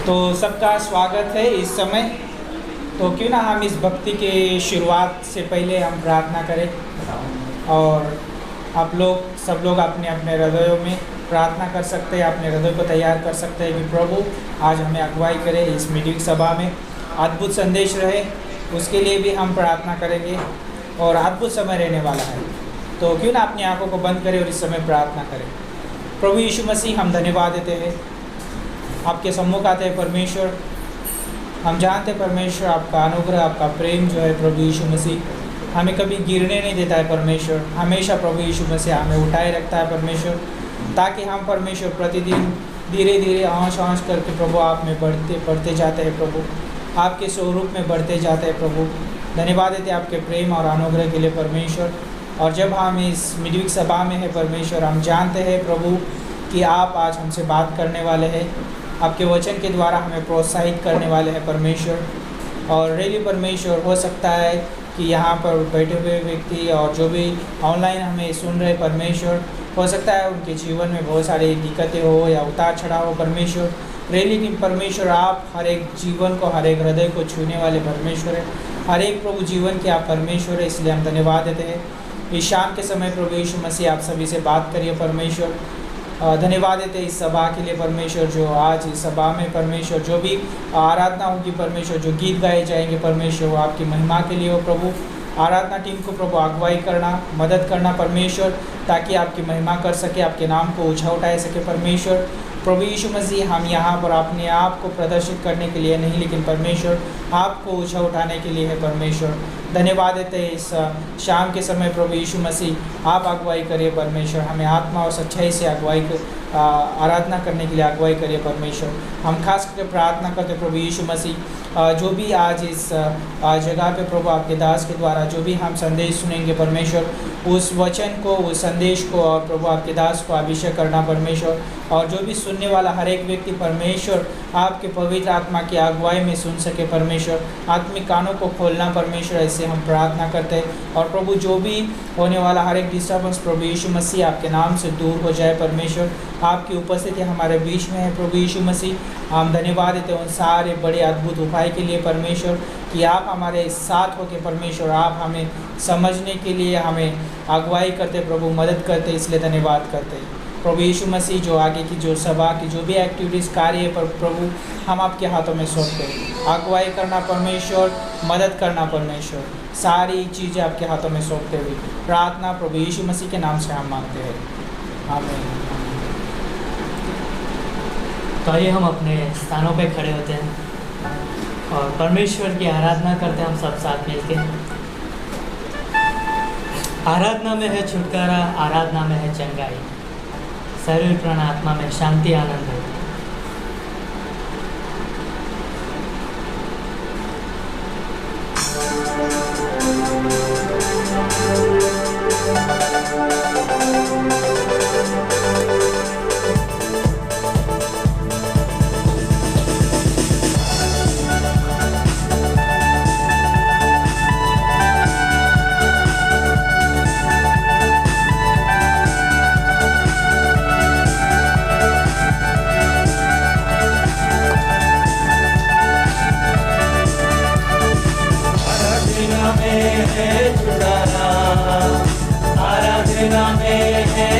तो सबका स्वागत है इस समय। तो क्यों ना हम इस भक्ति के शुरुआत से पहले हम प्रार्थना करें और आप लोग सब लोग अपने अपने हृदयों में प्रार्थना कर सकते हैं, अपने हृदय को तैयार कर सकते हैं कि प्रभु आज हमें अगुवाई करे, इस मीटिंग सभा में अद्भुत संदेश रहे, उसके लिए भी हम प्रार्थना करेंगे और अद्भुत समय रहने वाला है। तो क्यों ना अपनी आंखों को बंद करें और इस समय प्रार्थना करें। प्रभु यीशु मसीह, हम धन्यवाद देते हैं, आपके सम्मुख आते हैं परमेश्वर। हम जानते हैं परमेश्वर आपका अनुग्रह, आपका प्रेम जो है प्रभु यीशु मसीह हमें कभी गिरने नहीं देता है परमेश्वर। हमेशा प्रभु यीशु मसीह हमें उठाए रखता है परमेश्वर, ताकि हम परमेश्वर प्रतिदिन धीरे धीरे आँच आँच करके प्रभु आप में बढ़ते जाते हैं, प्रभु आपके स्वरूप में बढ़ते जाते हैं। प्रभु धन्यवाद देते हैं आपके प्रेम और अनुग्रह के लिए परमेश्वर। और जब हम इस मीटिंग सभा में है परमेश्वर, हम जानते हैं प्रभु कि आप आज हमसे बात करने वाले हैं, आपके वचन के द्वारा हमें प्रोत्साहित करने वाले हैं परमेश्वर। और रेली परमेश्वर, हो सकता है कि यहाँ पर बैठे हुए व्यक्ति और जो भी ऑनलाइन हमें सुन रहे परमेश्वर, हो सकता है उनके जीवन में बहुत सारी दिक्कतें हो या उतार चढ़ाव हो परमेश्वर। रेली की परमेश्वर, आप हर एक जीवन को, हर एक हृदय को छूने वाले परमेश्वर है, हर एक प्रभु जीवन के आप परमेश्वर है। इसलिए हम धन्यवाद देते हैं। इस शाम के समय प्रभु यीशु मसीह आप सभी से बात करिए परमेश्वर। धन्यवाद देते इस सभा के लिए परमेश्वर, जो आज इस सभा में परमेश्वर जो भी आराधना होगी परमेश्वर, जो गीत गाए जाएंगे परमेश्वर, वो आपकी महिमा के लिए हो प्रभु। आराधना टीम को प्रभु अगुवाई करना, मदद करना परमेश्वर, ताकि आपकी महिमा कर सके, आपके नाम को ऊँचा उठाए सके परमेश्वर। प्रभु यीशु मसीह, हम यहाँ पर अपने आप को प्रदर्शित करने के लिए नहीं, लेकिन परमेश्वर आपको ऊँचा उठाने के लिए है परमेश्वर। धन्यवाद देते हैं इस शाम के समय प्रभु यीशु मसीह, आप अगुवाई करिए परमेश्वर, हमें आत्मा और सच्चाई से आराधना करने के लिए अगुवाई करिए परमेश्वर। हम खास करके प्रार्थना करते प्रभु यीशु मसीह, जो भी आज इस जगह पे प्रभु आपके दास के द्वारा जो भी हम संदेश सुनेंगे परमेश्वर, उस वचन को, उस संदेश को और प्रभु आपके दास को अभिषेक करना परमेश्वर। और जो भी सुनने वाला हर एक व्यक्ति परमेश्वर आपके पवित्र आत्मा की अगुवाई में सुन सके परमेश्वर। आत्मिक कानों को खोलना परमेश्वर, ऐसे हम प्रार्थना करते हैं। और प्रभु जो भी होने वाला हर एक डिस्टर्बेंस प्रभु यीशु मसीह आपके नाम से दूर हो जाए परमेश्वर। आपकी उपस्थिति हमारे बीच में है प्रभु यीशु मसीह। हम धन्यवाद देते हैं उन सारे बड़े अद्भुत उपाय के लिए परमेश्वर, कि आप हमारे साथ होकर परमेश्वर, आप हमें समझने के लिए हमें अगुवाई करते प्रभु, मदद करते, इसलिए धन्यवाद करते हैं प्रभु यीशु मसीह। जो आगे की जो सभा की जो भी एक्टिविटीज़ कार्य है पर प्रभु, हम आपके हाथों में सौंपते हैं। अगुवाई करना परमेश्वर, मदद करना परमेश्वर, सारी चीज़ें आपके हाथों में सौंपते हुए प्रार्थना प्रभु यीशु मसीह के नाम से हम मांगते हैं, आमीन। तो आइए हम अपने स्थानों पे खड़े होते हैं और परमेश्वर की आराधना करते हैं हम सब साथ मिलकर। आराधना में है छुटकारा, आराधना में है चंगाई, शरीर प्राण आत्मा में शांति आनंद है। आराधना में है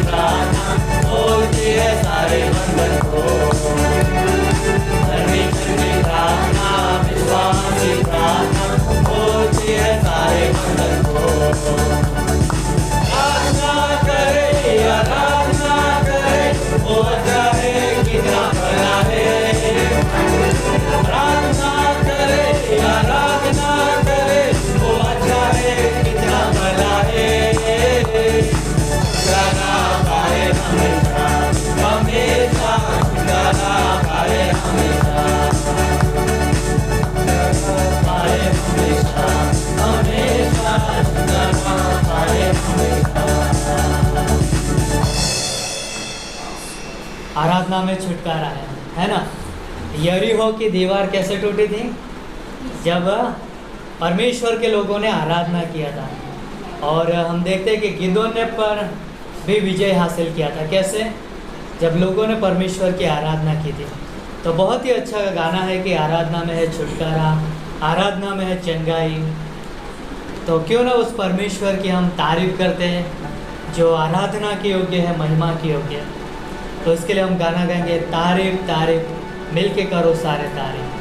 प्रार्थना खोलती है सारे बंधन को। परमेश्वर की प्रार्थना विश्वास की प्रार्थना खोलती है सारे बंधन को। आराधना करे वो चाहे कितना भला है। प्रार्थना करे वो चाहे कितना भला है। गाना गाए हमेशा हमेशा, गाना गाए हमेशा, गाए हमेशा हमेशा, गाना गाए हमेशा। आराधना में छुटकारा है ना। यरीहो की दीवार कैसे टूटी थी? जब परमेश्वर के लोगों ने आराधना किया था। और हम देखते हैं कि गिदोन ने पर भी विजय हासिल किया था। कैसे? जब लोगों ने परमेश्वर की आराधना की थी। तो बहुत ही अच्छा गाना है कि आराधना में है छुटकारा, आराधना में है चंगाई। तो क्यों ना उस परमेश्वर की हम तारीफ करते हैं जो आराधना के योग्य है, महिमा के योग्य है। तो इसके लिए हम गाना गाएंगे, तारीफ तारीफ मिल के करो सारे तारीफ।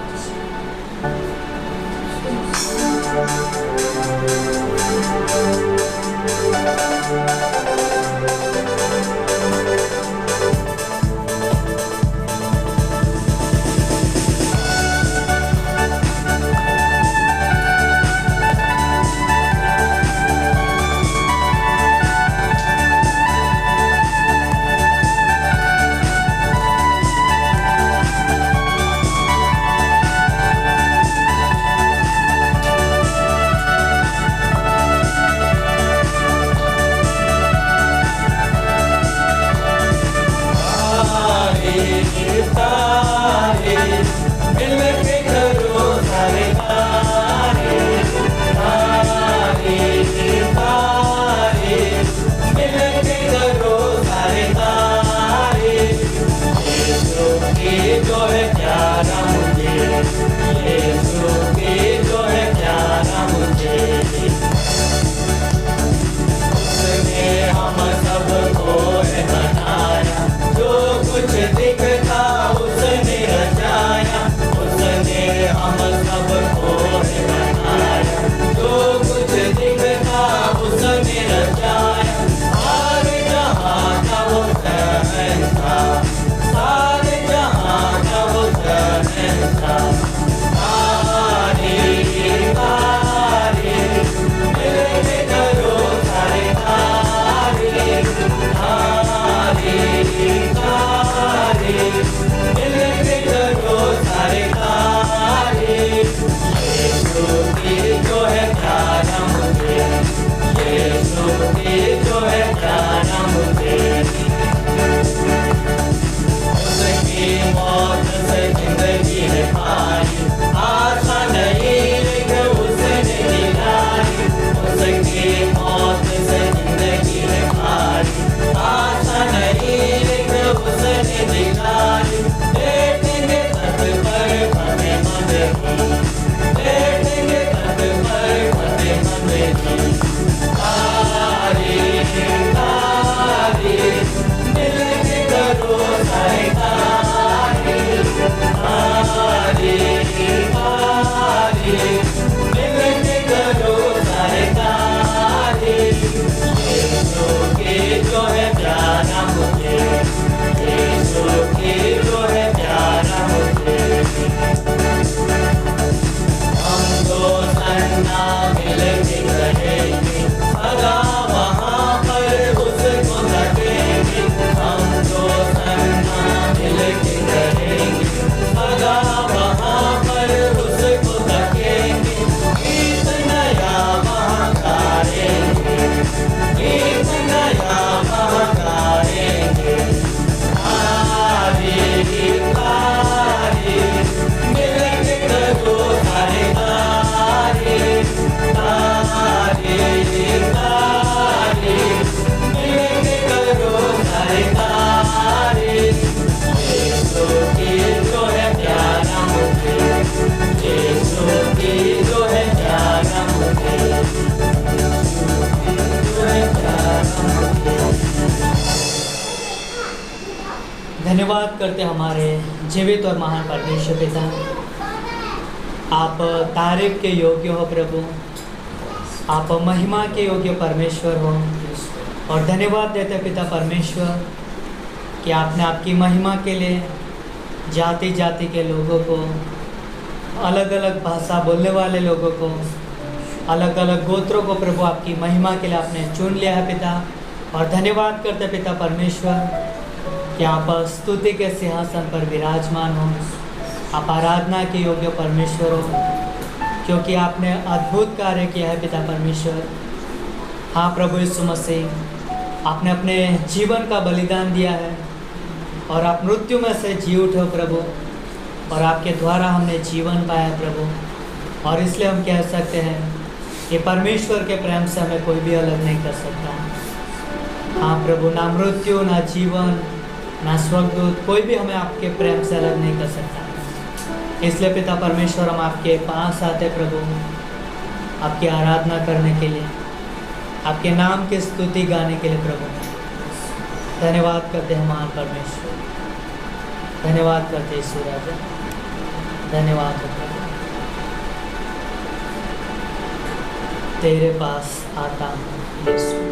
धन्यवाद करते हमारे जीवित और महान परमेश्वर पिता। आप तारीफ के योग्य हो प्रभु, आप महिमा के योग्य परमेश्वर हो। और धन्यवाद देते पिता परमेश्वर कि आपने आपकी महिमा के लिए जाति जाति के लोगों को, अलग अलग भाषा बोलने वाले लोगों को, अलग अलग गोत्रों को प्रभु आपकी महिमा के लिए आपने चुन लिया है पिता। और धन्यवाद करते पिता परमेश्वर कि आप स्तुति के सिंहासन पर विराजमान हो, आप आराधना के योग्य परमेश्वर हो, क्योंकि आपने अद्भुत कार्य किया है पिता परमेश्वर। हाँ प्रभु यीशु मसीह, आपने अपने जीवन का बलिदान दिया है और आप मृत्यु में से जी उठे हो प्रभु, और आपके द्वारा हमने जीवन पाया प्रभु। और इसलिए हम कह सकते हैं कि परमेश्वर के प्रेम से हमें कोई भी अलग नहीं कर सकता। हाँ प्रभु, ना मृत्यु, ना जीवन, ना स्वर्गदूत, कोई भी हमें आपके प्रेम से अलग नहीं कर सकता। इसलिए पिता परमेश्वर, हम आपके पास आते प्रभु, आपकी आराधना करने के लिए, आपके नाम की स्तुति गाने के लिए प्रभु। धन्यवाद करते हैं महान परमेश्वर, धन्यवाद करते यीशु राजा, धन्यवाद हो प्रभु। तेरे पास आता हूँ यीशु।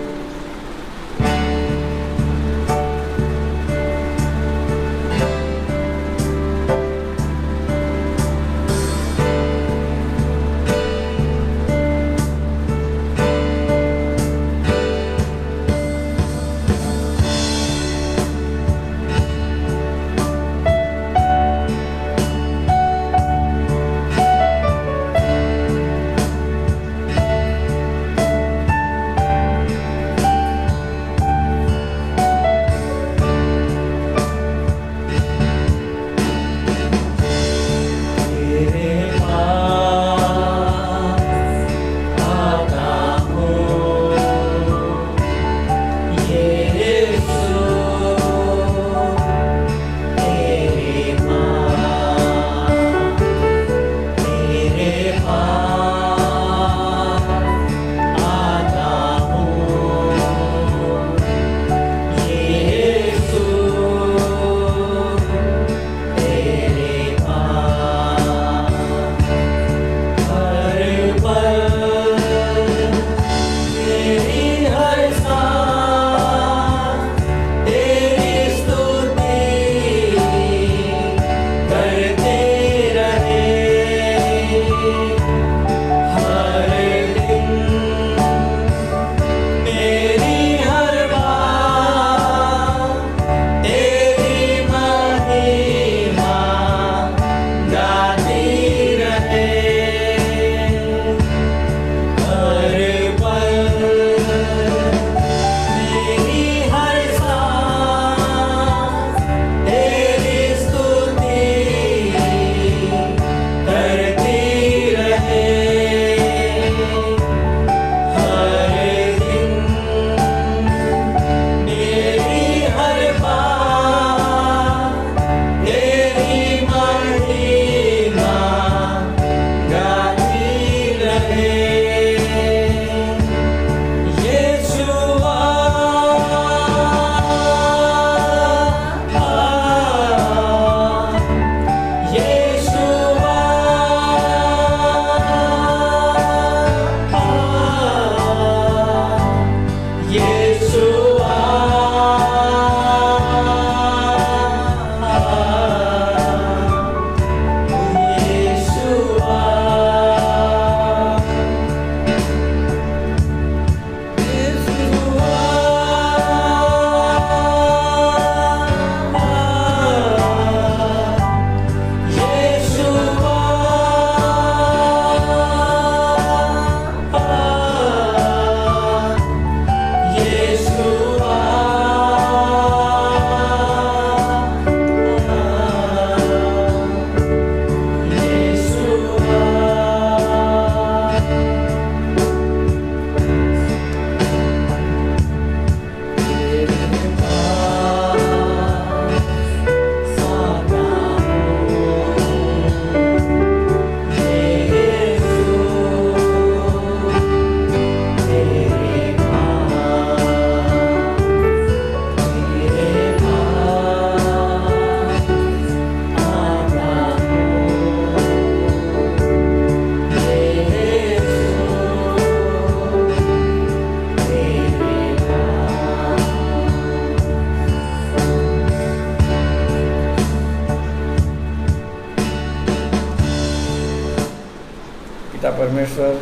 परमेश्वर,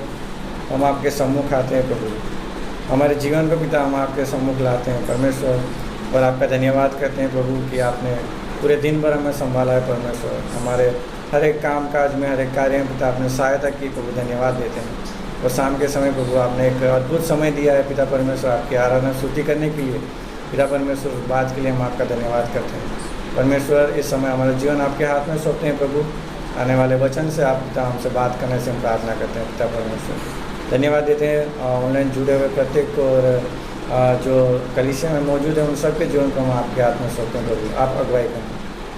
हम आपके सम्मुख आते हैं प्रभु। हमारे जीवन को पिता हम आपके सम्मुख लाते हैं परमेश्वर, और आपका धन्यवाद करते हैं प्रभु कि आपने पूरे दिन भर हमें संभाला है परमेश्वर। हमारे हर एक काम काज में, हर एक कार्य में पिता आपने सहायता की प्रभु, धन्यवाद देते हैं। और शाम के समय प्रभु आपने एक अद्भुत समय दिया है पिता परमेश्वर, आपकी आराधना स्तुति करने के लिए पिता परमेश्वर, उस बात के लिए हम आपका धन्यवाद करते हैं परमेश्वर। इस समय हमारा जीवन आपके हाथ में सौंपते हैं प्रभु। आने वाले वचन से आप पिता हमसे बात करने से हम प्रार्थना करते हैं पिता परमेश्वर। धन्यवाद देते हैं ऑनलाइन जुड़े हुए प्रत्येक को, और जो कलीसिया में मौजूद है उन सबके जीवन को हम आपके हाथ में सौंपते हैं प्रभु। आप अगुवाई करें,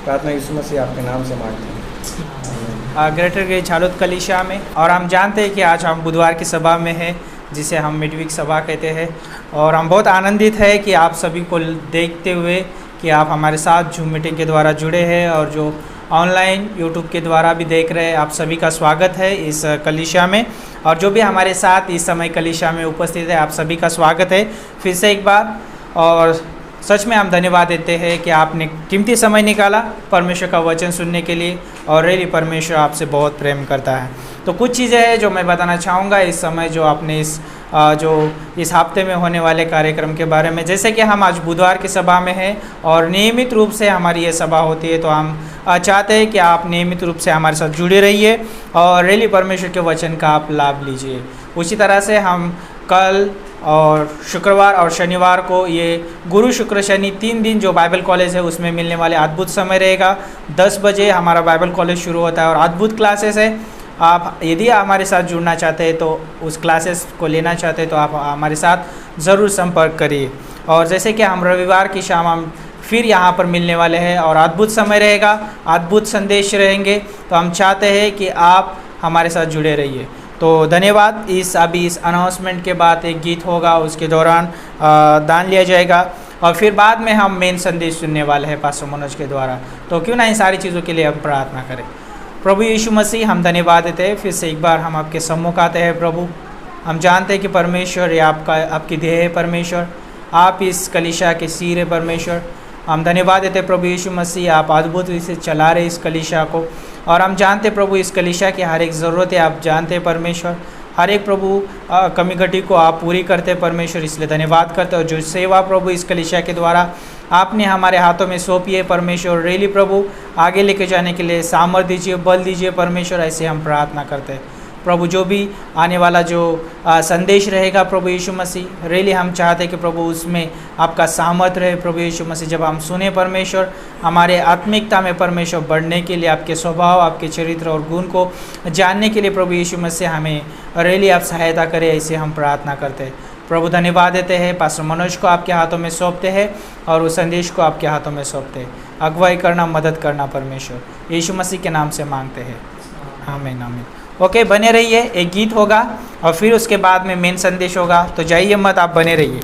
प्रार्थना यीशु मसीह आपके नाम से मांगते हैं। ग्रेटर ग्रेज झालोद कलीसिया में, और हम जानते हैं कि आज हम बुधवार की सभा में हैं जिसे हम मिडवीक सभा कहते हैं, और हम बहुत आनंदित है कि आप सभी को देखते हुए कि आप हमारे साथ जूम मीटिंग के द्वारा जुड़े हैं, और जो ऑनलाइन यूट्यूब के द्वारा भी देख रहे हैं, आप सभी का स्वागत है इस कलीसिया में। और जो भी हमारे साथ इस समय कलीसिया में उपस्थित है, आप सभी का स्वागत है फिर से एक बार। और सच में हम धन्यवाद देते हैं कि आपने कीमती समय निकाला परमेश्वर का वचन सुनने के लिए, और रियली परमेश्वर आपसे बहुत प्रेम करता है। तो कुछ चीज़ें हैं जो मैं बताना चाहूँगा इस समय, जो आपने इस हफ्ते में होने वाले कार्यक्रम के बारे में। जैसे कि हम आज बुधवार की सभा में हैं और नियमित रूप से हमारी ये सभा होती है, तो हम चाहते हैं कि आप नियमित रूप से हमारे साथ जुड़े रहिए और रियली परमेश्वर के वचन का आप लाभ लीजिए। उसी तरह से हम कल और शुक्रवार और शनिवार को ये गुरु शुक्र शनि 3 दिन जो बाइबल कॉलेज है उसमें मिलने वाले अद्भुत समय रहेगा। 10 बजे हमारा बाइबल कॉलेज शुरू होता है और अद्भुत क्लासेस है। आप यदि हमारे साथ जुड़ना चाहते हैं, तो उस क्लासेस को लेना चाहते हैं, तो आप हमारे साथ ज़रूर संपर्क करिए। और जैसे कि हम रविवार की शाम हम फिर यहाँ पर मिलने वाले हैं और अद्भुत समय रहेगा, अद्भुत संदेश रहेंगे, तो हम चाहते हैं कि आप हमारे साथ जुड़े रहिए। तो धन्यवाद। अभी इस अनाउंसमेंट के बाद एक गीत होगा, उसके दौरान दान लिया जाएगा, और फिर बाद में हम मेन संदेश सुनने वाले हैं पास्टर मनोज के द्वारा। तो क्यों ना इन सारी चीज़ों के लिए हम प्रार्थना करें। प्रभु यीशु मसीह, हम धन्यवाद देते हैं, फिर से एक बार हम आपके सम्मुख आते हैं प्रभु। हम जानते हैं कि परमेश्वर ये आपकी देह है परमेश्वर, आप इस कलीसिया के सिर है परमेश्वर। हम धन्यवाद देते हैं प्रभु यीशु मसीह, आप अद्भुत रूप से चला रहे इस कलीसिया को, और हम जानते हैं प्रभु इस कलीसिया की हर एक ज़रूरत है, आप जानते हैं परमेश्वर, हर एक प्रभु कमी घटी को आप पूरी करते हैं परमेश्वर, इसलिए धन्यवाद करते हैं। और जो सेवा प्रभु इस कलीसिया के द्वारा आपने हमारे हाथों में सौंपी है परमेश्वर, रेली प्रभु आगे लेके जाने के लिए सामर्थ्य दीजिए, बल दीजिए परमेश्वर, ऐसे हम प्रार्थना करते हैं प्रभु। जो भी आने वाला जो संदेश रहेगा प्रभु यीशु मसीह, रियली हम चाहते हैं कि प्रभु उसमें आपका सामर्थ्य रहे प्रभु यीशु मसीह। जब हम सुने परमेश्वर, हमारे आत्मिकता में परमेश्वर बढ़ने के लिए, आपके स्वभाव, आपके चरित्र और गुण को जानने के लिए प्रभु यीशु मसीह हमें रियली आप सहायता करें, ऐसे हम प्रार्थना करते हैं प्रभु। धन्यवाद देते हैं, पास्टर मनोज को आपके हाथों में सौंपते हैं और उस संदेश को आपके हाथों में सौंपते हैं। अगुवाई करना, मदद करना परमेश्वर, यीशु मसीह के नाम से मांगते हैं, आमीन आमीन। ओके, बने रहिए, एक गीत होगा और फिर उसके बाद में मेन संदेश होगा, तो जाइए मत, आप बने रहिए।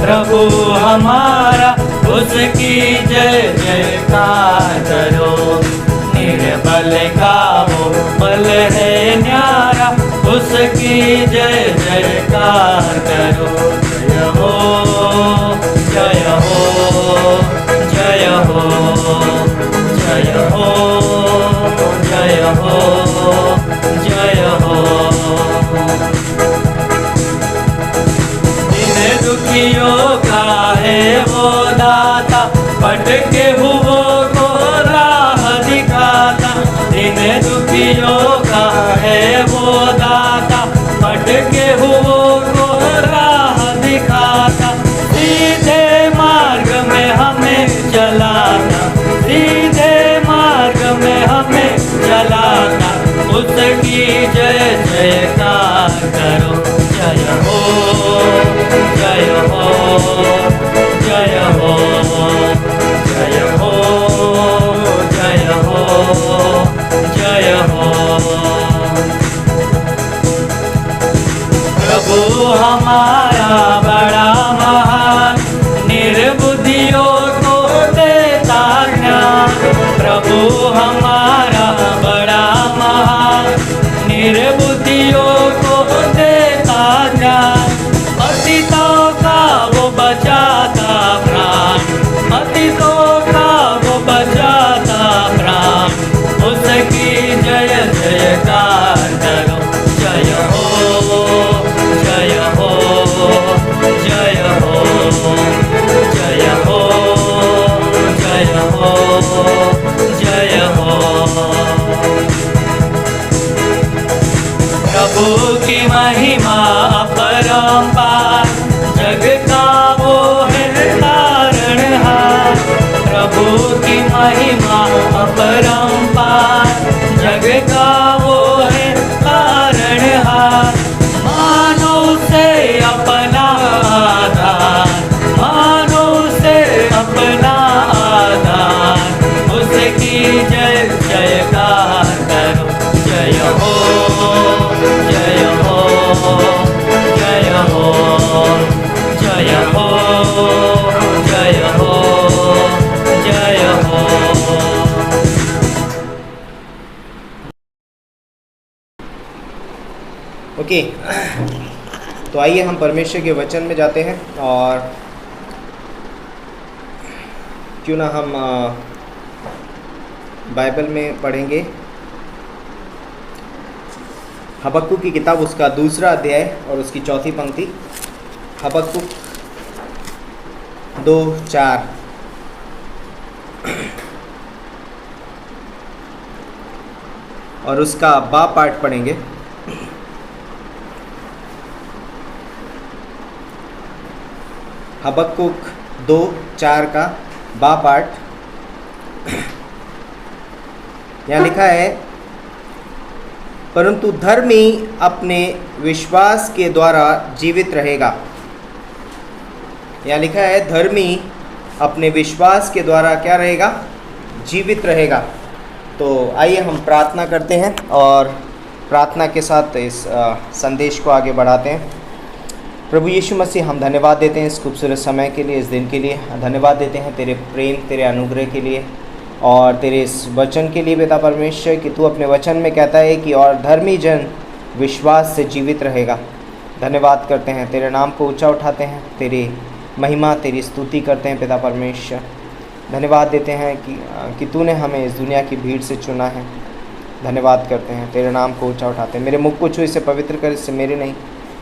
प्रभु हमारा, उसकी जय जयकार करो। निर्बल का वो बल है न्यारा, उसकी जय जयकार करो। जय हो, जय हो, जय हो, जय हो, जय हो, जय हो। दुखियों का है वो दाता, भटके हुओं को राह दिखाता। दिन दुखियों का है वो दाता, भटके हुओं को राह दिखाता। सीधे मार्ग में हमें चलाना, सीधे मार्ग में हमें चलाना। उसकी जय जयकार करो। जय हो, जय हो, जय हो, जय हो, प्रभु हमारा बड़ा महान, निर्बुद्धियों को देता ज्ञान। प्रभु हमारा बड़ा महान, निर्बुद्धियों को देता ज्ञान। पतितों का वो बचाता प्राण, पतितों का वो बचाता प्राण। उसकी जय जयकार करो, जय हो, जय हो, जय हो, जय हो, जय हो, जय हो। प्रभु की महिमा अपरंपार, जग का वो है तारणहार। प्रभु की महिमा अपरंपार, जग का वो है तारणहार। मानो से अपना आधार, मानो से अपना आधार। उसकी जय जयकार करो, जय हो, जय हो, जय हो, जय हो, जय हो, जय हो। ओके, तो आइए हम परमेश्वर के वचन में जाते हैं और क्यों ना हम बाइबल में पढ़ेंगे हबक्कुक की किताब, उसका 2 अध्याय और उसकी 4 पंक्ति। हबक्कुक 2:4। और उसका बा पाठ पढ़ेंगे। हबक्कुक 2:4 का बा पाठ। यहाँ लिखा है, परंतु धर्मी अपने विश्वास के द्वारा जीवित रहेगा। यहाँ लिखा है, धर्मी अपने विश्वास के द्वारा क्या रहेगा? जीवित रहेगा। तो आइए हम प्रार्थना करते हैं और प्रार्थना के साथ इस संदेश को आगे बढ़ाते हैं। प्रभु यीशु मसीह, हम धन्यवाद देते हैं इस खूबसूरत समय के लिए, इस दिन के लिए। धन्यवाद देते हैं तेरे प्रेम, तेरे अनुग्रह के लिए और तेरे इस वचन के लिए पिता परमेश्वर, कि तू अपने वचन में कहता है कि और धर्मी जन विश्वास से जीवित रहेगा। धन्यवाद करते हैं, तेरे नाम को ऊंचा उठाते हैं, तेरी महिमा, तेरी स्तुति करते हैं पिता परमेश्वर। धन्यवाद देते हैं कि तूने हमें इस दुनिया की भीड़ से चुना है। धन्यवाद करते हैं, तेरे नाम को ऊंचा उठाते हैं। मेरे मुख को छू, इसे पवित्र कर, इससे मेरे नहीं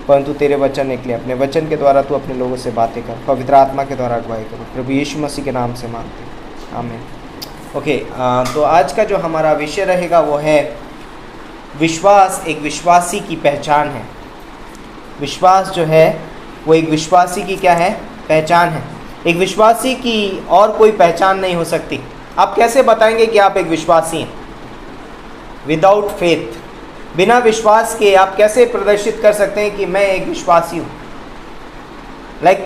परंतु तेरे वचन निकले। अपने वचन के द्वारा तू अपने लोगों से बातें कर, पवित्र आत्मा के द्वारा अगुवाई करो। प्रभु यीशु मसीह के नाम से मांगते हैं, आमीन। ओके, तो आज का जो हमारा विषय रहेगा वो है विश्वास एक विश्वासी की पहचान है। विश्वास जो है वो एक विश्वासी की क्या है? पहचान है। एक विश्वासी की और कोई पहचान नहीं हो सकती। आप कैसे बताएंगे कि आप एक विश्वासी हैं? विदाउट फेथ, बिना विश्वास के आप कैसे प्रदर्शित कर सकते हैं कि मैं एक विश्वासी हूँ? लाइक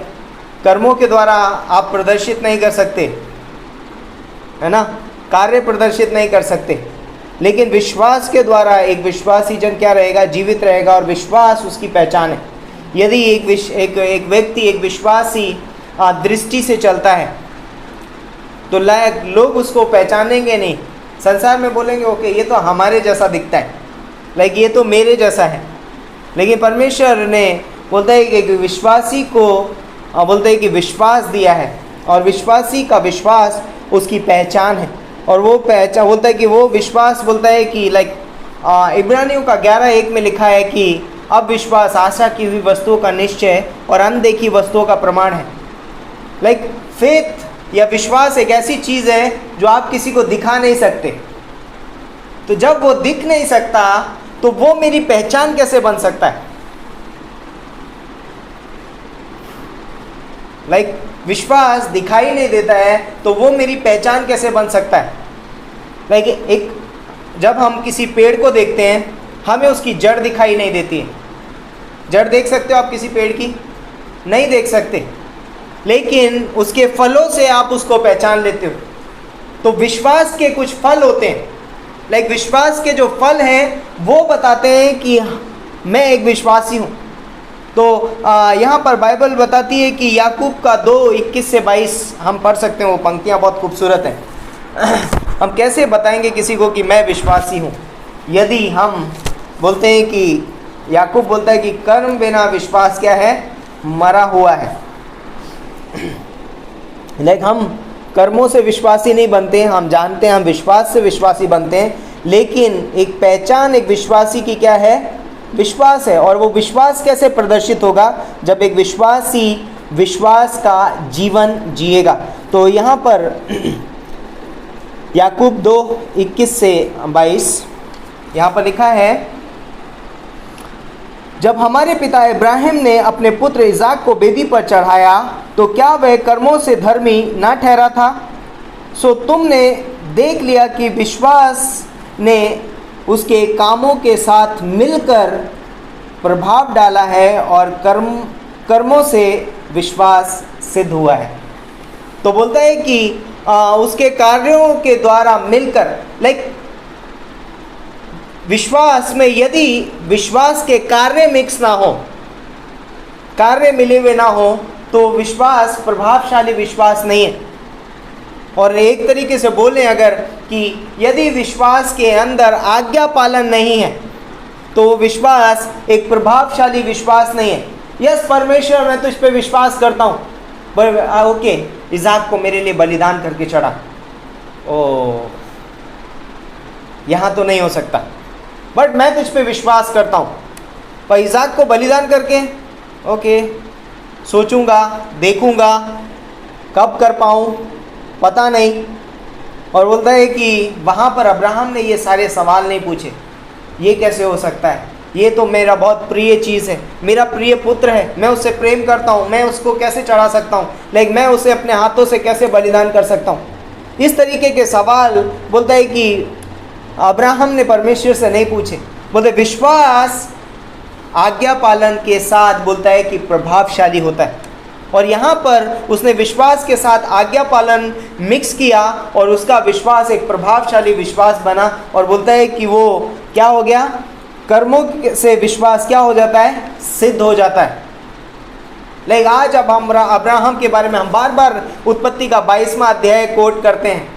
कर्मों के द्वारा आप प्रदर्शित नहीं कर सकते, है ना? कार्य प्रदर्शित नहीं कर सकते, लेकिन विश्वास के द्वारा एक विश्वासी जन क्या रहेगा? जीवित रहेगा, और विश्वास उसकी पहचान है। यदि एक व्यक्ति, एक विश्वासी दृष्टि से चलता है तो लोग उसको पहचानेंगे नहीं। संसार में बोलेंगे ओके ये तो हमारे जैसा दिखता है, लाइक ये तो मेरे जैसा है। लेकिन परमेश्वर ने बोलता है कि विश्वासी को बोलता है कि विश्वास दिया है, और विश्वासी का विश्वास उसकी पहचान है। और वो पहचान बोलता है कि वो विश्वास बोलता है कि लाइक इब्रानियों का 11:1 में लिखा है कि अब विश्वास आशा की हुई वस्तुओं का निश्चय और अनदेखी वस्तुओं का प्रमाण है। लाइक फेथ या विश्वास एक ऐसी चीज़ है जो आप किसी को दिखा नहीं सकते। तो जब वो दिख नहीं सकता तो वो मेरी पहचान कैसे बन सकता है? लाइक विश्वास दिखाई नहीं देता है तो वो मेरी पहचान कैसे बन सकता है? लाइक एक जब हम किसी पेड़ को देखते हैं हमें उसकी जड़ दिखाई नहीं देती है। जड़ देख सकते हो आप किसी पेड़ की? नहीं देख सकते, लेकिन उसके फलों से आप उसको पहचान लेते हो। तो विश्वास के कुछ फल होते हैं, लाइक विश्वास के जो फल हैं वो बताते हैं कि मैं एक विश्वासी हूँ। तो यहाँ पर बाइबल बताती है कि याकूब का 2:21 से 22 हम पढ़ सकते हैं। वो पंक्तियाँ बहुत खूबसूरत हैं। हम कैसे बताएंगे किसी को कि मैं विश्वासी हूँ, यदि हम बोलते हैं कि याकूब बोलता है कि कर्म बिना विश्वास क्या है, मरा हुआ है। लाइक हम कर्मों से विश्वासी नहीं बनते हैं, हम जानते हैं हम विश्वास से विश्वासी बनते हैं, लेकिन एक पहचान एक विश्वासी की क्या है, विश्वास है। और वो विश्वास कैसे प्रदर्शित होगा, जब एक विश्वासी विश्वास का जीवन जिएगा। तो यहाँ पर याकूब 2:21 से 22 यहाँ पर लिखा है, जब हमारे पिता इब्राहिम ने अपने पुत्र इसाक को वेदी पर चढ़ाया तो क्या वह कर्मों से धर्मी ना ठहरा था? सो तुमने देख लिया कि विश्वास ने उसके कामों के साथ मिलकर प्रभाव डाला है और कर्मों से विश्वास सिद्ध हुआ है। तो बोलता है कि उसके कार्यों के द्वारा मिलकर, लाइक विश्वास में यदि विश्वास के कार्य मिक्स ना हो, कार्य मिले हुए ना हो, तो विश्वास प्रभावशाली विश्वास नहीं है। और एक तरीके से बोलें अगर कि यदि विश्वास के अंदर आज्ञा पालन नहीं है तो विश्वास एक प्रभावशाली विश्वास नहीं है। यस परमेश्वर मैं तुझ पे विश्वास करता हूँ, पर ओके इसाक को मेरे लिए बलिदान करके चढ़ा, ओ यहाँ तो नहीं हो सकता, बट मैं तुझ पे विश्वास करता हूँ। पर इसाक को बलिदान करके ओके सोचूंगा, देखूंगा, कब कर पाऊँ पता नहीं। और बोलता है कि वहाँ पर अब्राहम ने ये सारे सवाल नहीं पूछे, ये कैसे हो सकता है, ये तो मेरा बहुत प्रिय चीज़ है, मेरा प्रिय पुत्र है, मैं उससे प्रेम करता हूँ, मैं उसको कैसे चढ़ा सकता हूँ, लाइक मैं उसे अपने हाथों से कैसे बलिदान कर सकता हूँ। इस तरीके के सवाल बोलता है कि अब्राहम ने परमेश्वर से नहीं पूछे। बोलते विश्वास आज्ञा पालन के साथ बोलता है कि प्रभावशाली होता है। और यहाँ पर उसने विश्वास के साथ आज्ञा पालन मिक्स किया और उसका विश्वास एक प्रभावशाली विश्वास बना। और बोलता है कि वो क्या हो गया, कर्मों से विश्वास क्या हो जाता है, सिद्ध हो जाता है। लाइक आज अब हम अब्राहम के बारे में हम बार बार उत्पत्ति का 22वां अध्याय कोट करते हैं,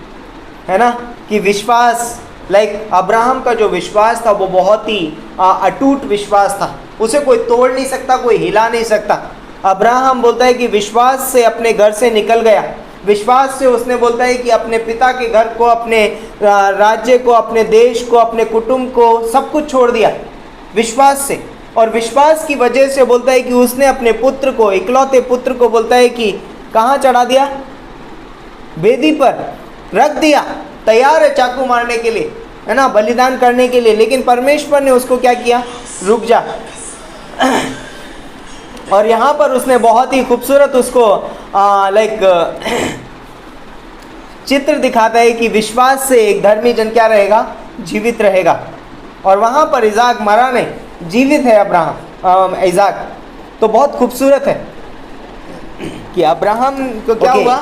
है ना, कि विश्वास, लाइक अब्राहम का जो विश्वास था वो बहुत ही अटूट विश्वास था, उसे कोई तोड़ नहीं सकता, कोई हिला नहीं सकता। अब्राहम बोलता है कि विश्वास से अपने घर से निकल गया, विश्वास से उसने बोलता है कि अपने पिता के घर को, अपने राज्य को, अपने देश को, अपने कुटुंब को, सब कुछ छोड़ दिया विश्वास से। और विश्वास की वजह से बोलता है कि उसने अपने पुत्र को, इकलौते पुत्र को बोलता है कि कहाँ चढ़ा दिया, वेदी पर रख दिया, तैयार है चाकू मारने के लिए, है ना, बलिदान करने के लिए। लेकिन परमेश्वर ने उसको क्या किया, रुक जा। और यहाँ पर उसने बहुत ही खूबसूरत उसको लाइक चित्र दिखाता है कि विश्वास से एक धर्मी जन क्या रहेगा, जीवित रहेगा। और वहाँ पर इसाक मरा नहीं, जीवित है अब्राहम, इसाक। तो बहुत खूबसूरत है कि अब्राहम को क्या हुआ,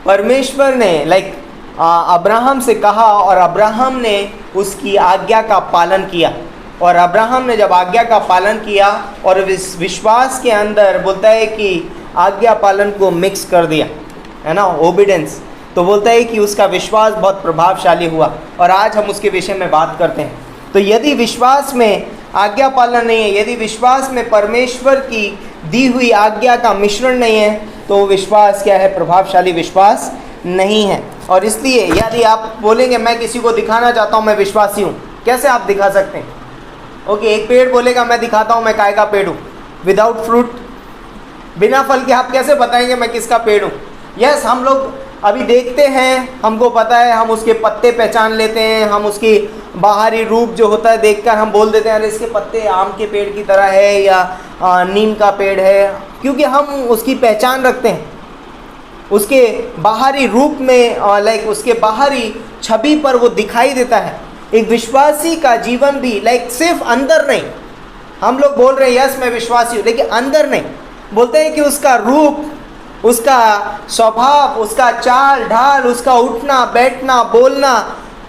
परमेश्वर ने लाइक अब्राहम से कहा और अब्राहम ने उसकी आज्ञा का पालन किया। और अब्राहम ने जब आज्ञा का पालन किया और विश्वास के अंदर बोलता है कि आज्ञा पालन को मिक्स कर दिया, है ना, ओबीडेंस, तो बोलता है कि उसका विश्वास बहुत प्रभावशाली हुआ। और आज हम उसके विषय में बात करते हैं। तो यदि विश्वास में आज्ञा पालन नहीं है, यदि विश्वास में परमेश्वर की दी हुई आज्ञा का मिश्रण नहीं है, तो विश्वास क्या है, प्रभावशाली विश्वास नहीं है। और इसलिए यदि आप बोलेंगे मैं किसी को दिखाना चाहता हूँ मैं विश्वासी हूँ, कैसे आप दिखा सकते हैं? ओके, एक पेड़ बोलेगा मैं दिखाता हूँ मैं काय का पेड़ हूँ, विदाउट फ्रूट, बिना फल के आप कैसे बताएंगे मैं किसका पेड़ हूँ? यस, हम लोग अभी देखते हैं, हमको पता है, हम उसके पत्ते पहचान लेते हैं, हम उसकी बाहरी रूप जो होता है देखकर हम बोल देते हैं अरे इसके पत्ते आम के पेड़ की तरह है या नीम का पेड़ है, क्योंकि हम उसकी पहचान रखते हैं उसके बाहरी रूप में, लाइक उसके बाहरी छवि पर वो दिखाई देता है। एक विश्वासी का जीवन भी लाइक सिर्फ अंदर नहीं, हम लोग बोल रहे हैं यस मैं विश्वासी हूँ, लेकिन अंदर नहीं, बोलते हैं कि उसका रूप, उसका स्वभाव, उसका चाल ढाल, उसका उठना बैठना बोलना,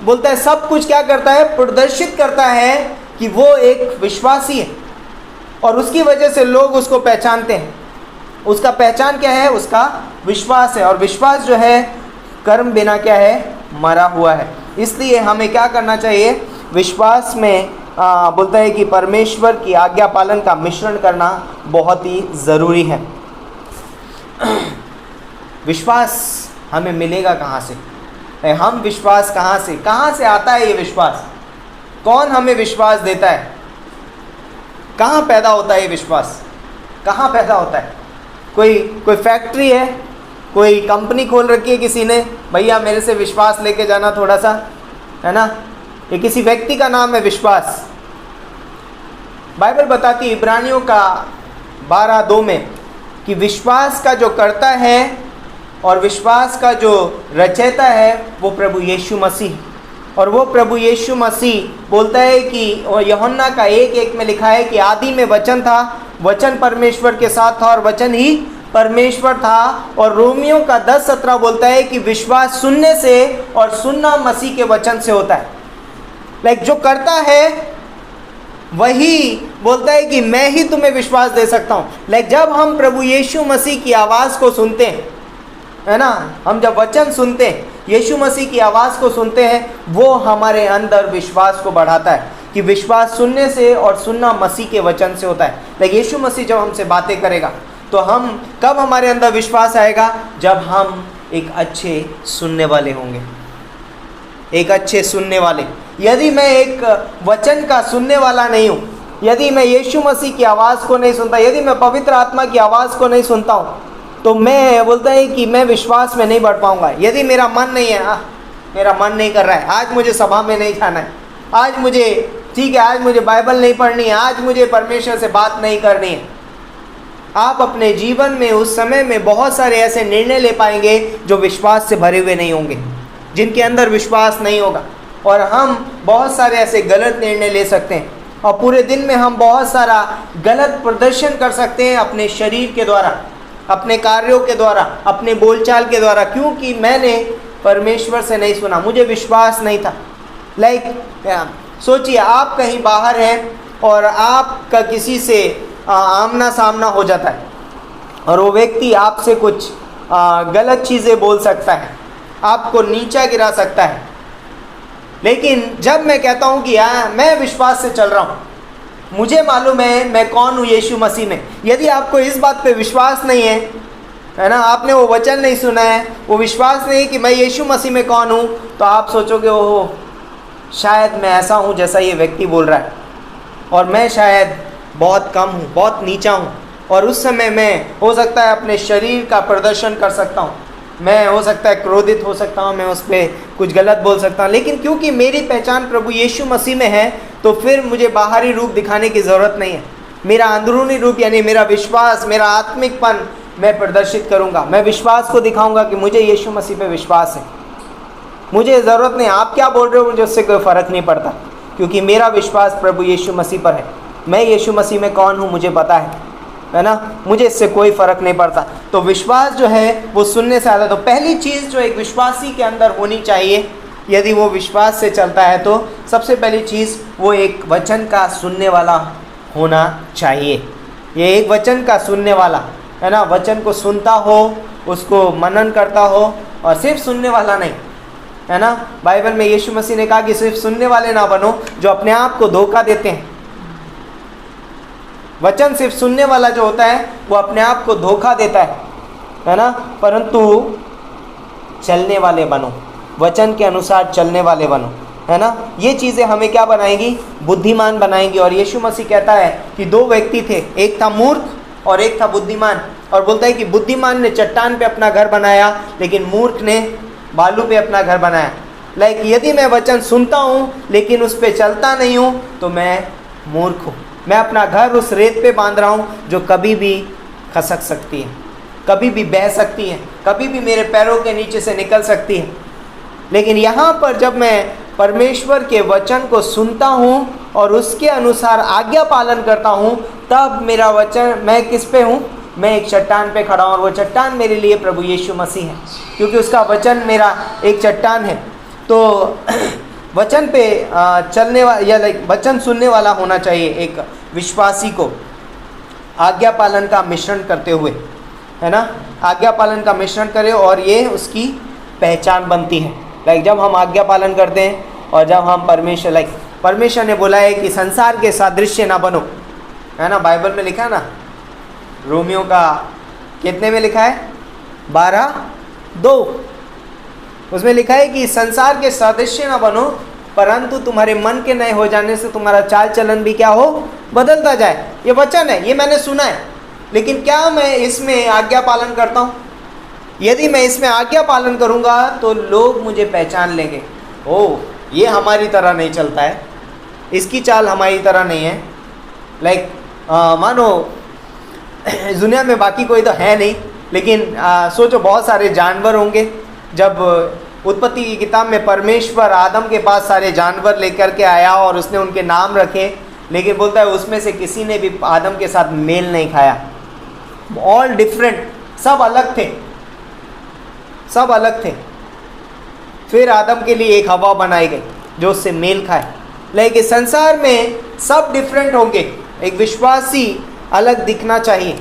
बोलता है सब कुछ क्या करता है, प्रदर्शित करता है कि वो एक विश्वासी है। और उसकी वजह से लोग उसको पहचानते हैं। उसका पहचान क्या है? उसका विश्वास है, और विश्वास जो है कर्म बिना क्या है? मरा हुआ है। इसलिए हमें क्या करना चाहिए? विश्वास में बोलता है कि परमेश्वर की आज्ञा पालन का मिश्रण करना बहुत ही ज़रूरी है। विश्वास हमें मिलेगा कहाँ से? हम विश्वास कहाँ से आता है? ये विश्वास कौन हमें विश्वास देता है? कहाँ पैदा होता है ये विश्वास? कहाँ पैदा होता है? कोई फैक्ट्री है, कोई कंपनी खोल रखी है किसी ने, भैया मेरे से विश्वास लेके जाना थोड़ा सा, है ना? ये किसी व्यक्ति का नाम है विश्वास। बाइबल बताती है इब्रानियों का 12:2 में कि विश्वास का जो करता है और विश्वास का जो रचयिता है वो प्रभु यीशु मसीह। और वो प्रभु यीशु मसीह बोलता है कि, और यूहन्ना का 1:1 में लिखा है कि आदि में वचन था, वचन परमेश्वर के साथ था और वचन ही परमेश्वर था। और रोमियो का 10:17 बोलता है कि विश्वास सुनने से और सुनना मसीह के वचन से होता है। जो करता है वही बोलता है कि मैं ही तुम्हें विश्वास दे सकता हूँ। जब हम प्रभु यीशु मसीह की आवाज़ को सुनते हैं, है ना, हम जब वचन सुनते हैं, यीशु मसीह की आवाज़ को सुनते हैं, वो हमारे अंदर विश्वास को बढ़ाता है कि विश्वास सुनने से और सुनना मसीह के वचन से होता है। यीशु मसीह जब हमसे बातें करेगा तो हम कब हमारे अंदर विश्वास आएगा? जब हम एक अच्छे सुनने वाले होंगे, एक अच्छे सुनने वाले। यदि मैं एक वचन का सुनने वाला नहीं हूँ, यदि मैं यीशु मसीह की आवाज़ को नहीं सुनता, यदि मैं पवित्र आत्मा की आवाज़ को नहीं सुनता हूँ, तो मैं बोलता है कि मैं विश्वास में नहीं बढ़ पाऊँगा। यदि मेरा मन नहीं है, मेरा मन नहीं कर रहा है, आज मुझे सभा में नहीं जाना है, आज मुझे ठीक है, आज मुझे बाइबल नहीं पढ़नी है, आज मुझे परमेश्वर से बात नहीं करनी है, आप अपने जीवन में उस समय में बहुत सारे ऐसे निर्णय ले पाएंगे जो विश्वास से भरे हुए नहीं होंगे, जिनके अंदर विश्वास नहीं होगा। और हम बहुत सारे ऐसे गलत निर्णय ले सकते हैं, और पूरे दिन में हम बहुत सारा गलत प्रदर्शन कर सकते हैं अपने शरीर के द्वारा, अपने कार्यों के द्वारा, अपने बोलचाल के द्वारा, क्योंकि मैंने परमेश्वर से नहीं सुना, मुझे विश्वास नहीं था। सोचिए, आप कहीं बाहर हैं और आपका किसी से आमना सामना हो जाता है, और वो व्यक्ति आपसे कुछ गलत चीज़ें बोल सकता है, आपको नीचा गिरा सकता है। लेकिन जब मैं कहता हूँ कि मैं विश्वास से चल रहा हूँ, मुझे मालूम है मैं कौन हूँ यीशु मसीह में। यदि आपको इस बात पे विश्वास नहीं है ना, आपने वो वचन नहीं सुना है, वो विश्वास नहीं कि मैं यीशु मसीह में कौन हूँ, तो आप सोचोगे ओह शायद मैं ऐसा हूँ जैसा ये व्यक्ति बोल रहा है, और मैं शायद बहुत कम हूँ, बहुत नीचा हूँ। और उस समय मैं हो सकता है अपने शरीर का प्रदर्शन कर सकता हूँ, मैं हो सकता है क्रोधित हो सकता हूँ, मैं उस पर कुछ गलत बोल सकता हूँ। लेकिन क्योंकि मेरी पहचान प्रभु यीशु मसीह में है, तो फिर मुझे बाहरी रूप दिखाने की ज़रूरत नहीं है। मेरा अंदरूनी रूप यानी मेरा विश्वास, मेरा आत्मिकपन मैं प्रदर्शित करूँगा। मैं विश्वास को दिखाऊँगा कि मुझे यीशु मसीह पे विश्वास है, मुझे ज़रूरत नहीं, आप क्या बोल रहे हो मुझे उससे कोई फ़र्क नहीं पड़ता, क्योंकि मेरा विश्वास प्रभु यीशु मसीह पर है। मैं यीशु मसीह में कौन हूँ मुझे पता है ना, मुझे इससे कोई फ़र्क नहीं पड़ता। तो विश्वास जो है वो सुनने से आता है। तो पहली चीज़ जो एक विश्वासी के अंदर होनी चाहिए, यदि वो विश्वास से चलता है, तो सबसे पहली चीज़ वो एक वचन का सुनने वाला होना चाहिए। ये एक वचन का सुनने वाला, है ना, वचन को सुनता हो, उसको मनन करता हो, और सिर्फ सुनने वाला नहीं, है ना। बाइबल में यीशु मसीह ने कहा कि सिर्फ सुनने वाले ना बनो जो अपने आप को धोखा देते हैं। वचन सिर्फ सुनने वाला जो होता है वो अपने आप को धोखा देता है ना, परंतु चलने वाले बनो, वचन के अनुसार चलने वाले बनो, है ना। ये चीज़ें हमें क्या बनाएंगी? बुद्धिमान बनाएंगी। और यीशु मसीह कहता है कि दो व्यक्ति थे, एक था मूर्ख और एक था बुद्धिमान। और बोलता है कि बुद्धिमान ने चट्टान पे अपना घर बनाया, लेकिन मूर्ख ने बालू पे अपना घर बनाया। यदि मैं वचन सुनता हूँ लेकिन उस पर चलता नहीं हूँ, तो मैं मूर्ख हूँ। मैं अपना घर उस रेत पे बांध रहा हूँ जो कभी भी खसक सकती है, कभी भी बह सकती है, कभी भी मेरे पैरों के नीचे से निकल सकती है। लेकिन यहाँ पर जब मैं परमेश्वर के वचन को सुनता हूँ और उसके अनुसार आज्ञा पालन करता हूँ, तब मेरा वचन, मैं किस पे हूँ? मैं एक चट्टान पे खड़ा हूँ, और वो चट्टान मेरे लिए प्रभु यीशु मसीह है, क्योंकि उसका वचन मेरा एक चट्टान है। तो वचन पे चलने वाला या वचन सुनने वाला होना चाहिए एक विश्वासी को। आज्ञा पालन का मिश्रण करते हुए, है ना, आज्ञा पालन का मिश्रण करे और ये उसकी पहचान बनती है। लाइक जब हम आज्ञा पालन करते हैं और जब हम परमेश्वर ने बोला है कि संसार के सादृश्य ना बनो, है ना, बाइबल में लिखा है ना, रोमियो का कितने में लिखा है, 12:2, उसमें लिखा है कि संसार के सादृश्य ना बनो, परंतु तुम्हारे मन के नए हो जाने से तुम्हारा चाल चलन भी क्या हो, बदलता जाए। ये वचन है, ये मैंने सुना है, लेकिन क्या मैं इसमें आज्ञा पालन करता हूँ? यदि मैं इसमें आज्ञा पालन करूँगा तो लोग मुझे पहचान लेंगे, ओह ये हमारी तरह नहीं चलता है, इसकी चाल हमारी तरह नहीं है। लाइक मानो दुनिया में बाकी कोई तो है नहीं, लेकिन सोचो बहुत सारे जानवर होंगे। जब उत्पत्ति की किताब में परमेश्वर आदम के पास सारे जानवर लेकर के आया और उसने उनके नाम रखे, लेकिन बोलता है उसमें से किसी ने भी आदम के साथ मेल नहीं खाया। ऑल डिफरेंट, सब अलग थे, सब अलग थे। फिर आदम के लिए एक हवा बनाई गई जो उससे मेल खाए। लेकिन संसार में सब डिफरेंट होंगे। एक विश्वासी अलग दिखना चाहिए,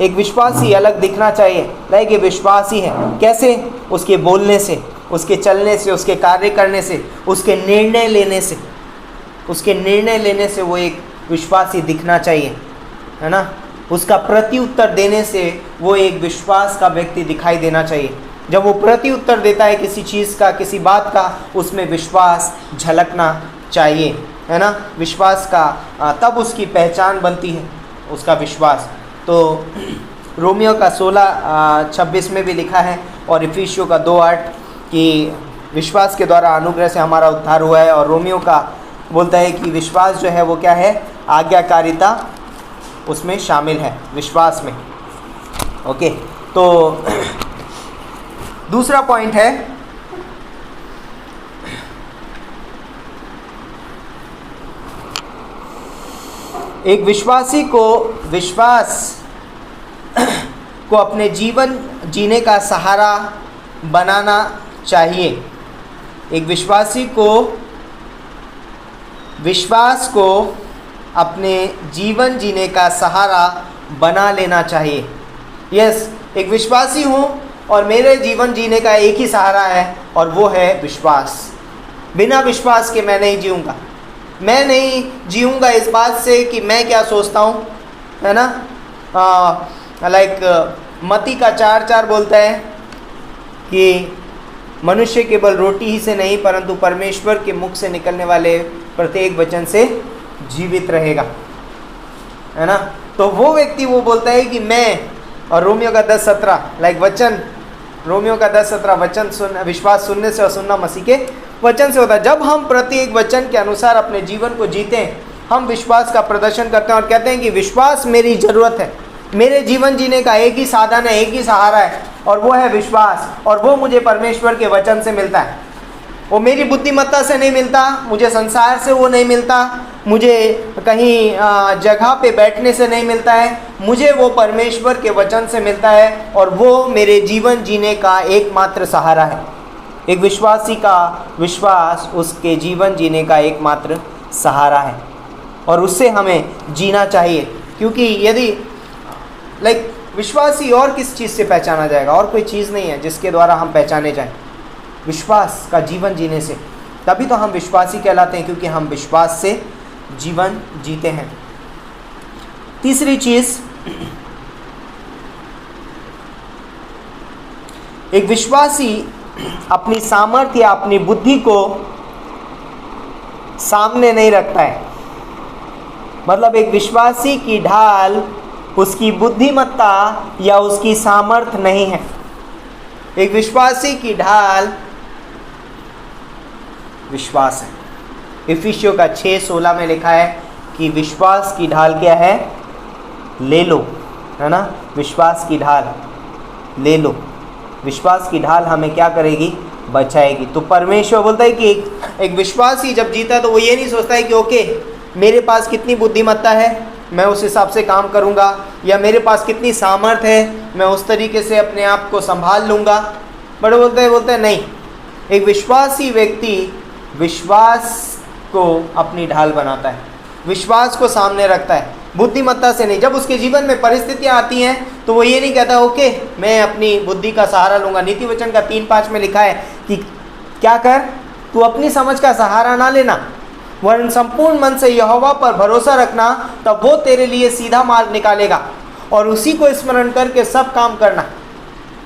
एक विश्वासी अलग दिखना चाहिए। लाइक ये विश्वासी है, कैसे? उसके बोलने से, उसके चलने से, उसके कार्य करने से, उसके निर्णय लेने से, उसके निर्णय लेने से वो एक विश्वासी दिखना चाहिए, है ना। उसका प्रति उत्तर देने से वो एक विश्वास का व्यक्ति दिखाई देना चाहिए। जब वो प्रति उत्तर देता है किसी चीज़ का, किसी बात का, उसमें विश्वास झलकना चाहिए, है ना। विश्वास का तब उसकी पहचान बनती है, उसका विश्वास। तो रोमियो का 16:26 में भी लिखा है और इफिसियों का 2:8 कि विश्वास के द्वारा अनुग्रह से हमारा उद्धार हुआ है। और रोमियो का बोलता है कि विश्वास जो है वो क्या है, आज्ञाकारिता उसमें शामिल है, विश्वास में। ओके, तो दूसरा पॉइंट है एक विश्वासी को विश्वास को अपने जीवन जीने का सहारा बनाना चाहिए। एक विश्वासी को विश्वास को अपने जीवन जीने का सहारा बना लेना चाहिए। यस, एक विश्वासी हूँ और मेरे जीवन जीने का एक ही सहारा है और वो है विश्वास। बिना विश्वास के मैं नहीं जीऊँगा। मैं नहीं जीऊँगा इस बात से कि मैं क्या सोचता हूँ, है ना। मत्ती का 4:4 बोलता है कि मनुष्य केवल रोटी ही से नहीं परंतु परमेश्वर के मुख से निकलने वाले प्रत्येक वचन से जीवित रहेगा, है ना। तो वो व्यक्ति वो बोलता है कि मैं, और रोमियो का 10:17 वचन, रोमियो का 10:17 वचन सुन, विश्वास सुनने से और सुनना मसीह के वचन से होता है। जब हम प्रत्येक वचन के अनुसार अपने जीवन को जीते हैं, हम विश्वास का प्रदर्शन करते हैं और कहते हैं कि विश्वास मेरी ज़रूरत है, मेरे जीवन जीने का एक ही साधन है, एक ही सहारा है और वो है विश्वास। और वो मुझे परमेश्वर के वचन से मिलता है, वो मेरी बुद्धिमत्ता से नहीं मिलता, मुझे संसार से वो नहीं मिलता, मुझे कहीं जगह पे बैठने से नहीं मिलता है, मुझे वो परमेश्वर के वचन से मिलता है और वो मेरे जीवन जीने का एकमात्र सहारा है। एक विश्वासी का विश्वास उसके जीवन जीने का एकमात्र सहारा है और उससे हमें जीना चाहिए। क्योंकि यदि विश्वासी और किस चीज़ से पहचाना जाएगा, और कोई चीज़ नहीं है जिसके द्वारा हम पहचाने जाएं, विश्वास का जीवन जीने से। तभी तो हम विश्वासी कहलाते हैं, क्योंकि हम विश्वास से जीवन जीते हैं। तीसरी चीज़, एक विश्वासी अपनी सामर्थ्य या अपनी बुद्धि को सामने नहीं रखता है। मतलब एक विश्वासी की ढाल उसकी बुद्धिमत्ता या उसकी सामर्थ्य नहीं है। एक विश्वासी की ढाल विश्वास है। इफिसियों का 6:16 में लिखा है कि विश्वास की ढाल क्या है, ले लो, है ना। विश्वास की ढाल ले लो। विश्वास की ढाल हमें क्या करेगी, बचाएगी। तो परमेश्वर बोलता है कि एक विश्वासी जब जीता है तो वो ये नहीं सोचता है कि ओके मेरे पास कितनी बुद्धिमत्ता है, मैं उस हिसाब से काम करूंगा, या मेरे पास कितनी सामर्थ्य है, मैं उस तरीके से अपने आप को संभाल लूँगा। बट बोलते हैं नहीं, एक विश्वासी व्यक्ति विश्वास को अपनी ढाल बनाता है, विश्वास को सामने रखता है। बुद्धिमत्ता से नहीं। जब उसके जीवन में परिस्थितियां आती हैं तो वो ये नहीं कहता ओके मैं अपनी बुद्धि का सहारा लूँगा। नीति वचन का 3:5 में लिखा है कि क्या कर, तू अपनी समझ का सहारा ना लेना, वरन संपूर्ण मन से यहोवा पर भरोसा रखना, तब वो तेरे लिए सीधा मार्ग निकालेगा। और उसी को स्मरण करके सब काम करना,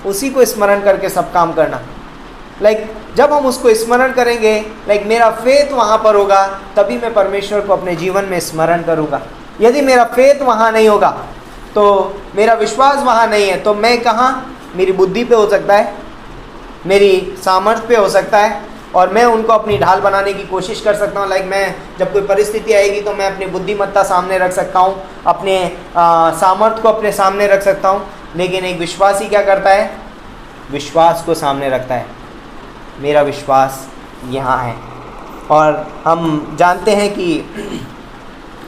उसी को स्मरण करके सब काम करना। जब हम उसको स्मरण करेंगे, मेरा फेथ वहाँ पर होगा, तभी मैं परमेश्वर को अपने जीवन में स्मरण करूँगा। यदि मेरा फेथ वहाँ नहीं होगा, तो मेरा विश्वास वहाँ नहीं है, तो मैं कहाँ, मेरी बुद्धि पे हो सकता है, मेरी सामर्थ्य पे हो सकता है, और मैं उनको अपनी ढाल बनाने की कोशिश कर सकता हूँ। मैं जब कोई परिस्थिति आएगी तो मैं अपनी बुद्धिमत्ता सामने रख सकता हूँ, अपने सामर्थ्य को अपने सामने रख सकता हूँ। लेकिन एक विश्वासी क्या करता है, विश्वास को सामने रखता है, मेरा विश्वास यहाँ है। और हम जानते हैं कि